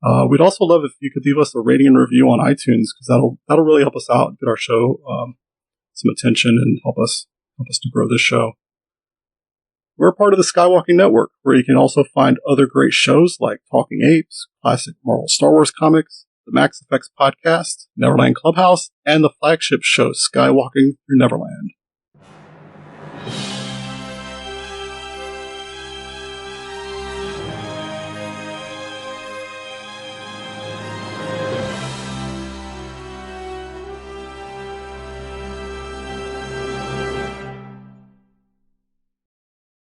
We'd also love if you could leave us a rating and review on iTunes, because that'll really help us out, get our show some attention, and help us to grow this show. We're part of the Skywalking Network, where you can also find other great shows like Talking Apes, classic Marvel Star Wars comics, the Max Effects podcast, Neverland Clubhouse, and the flagship show Skywalking Through Neverland.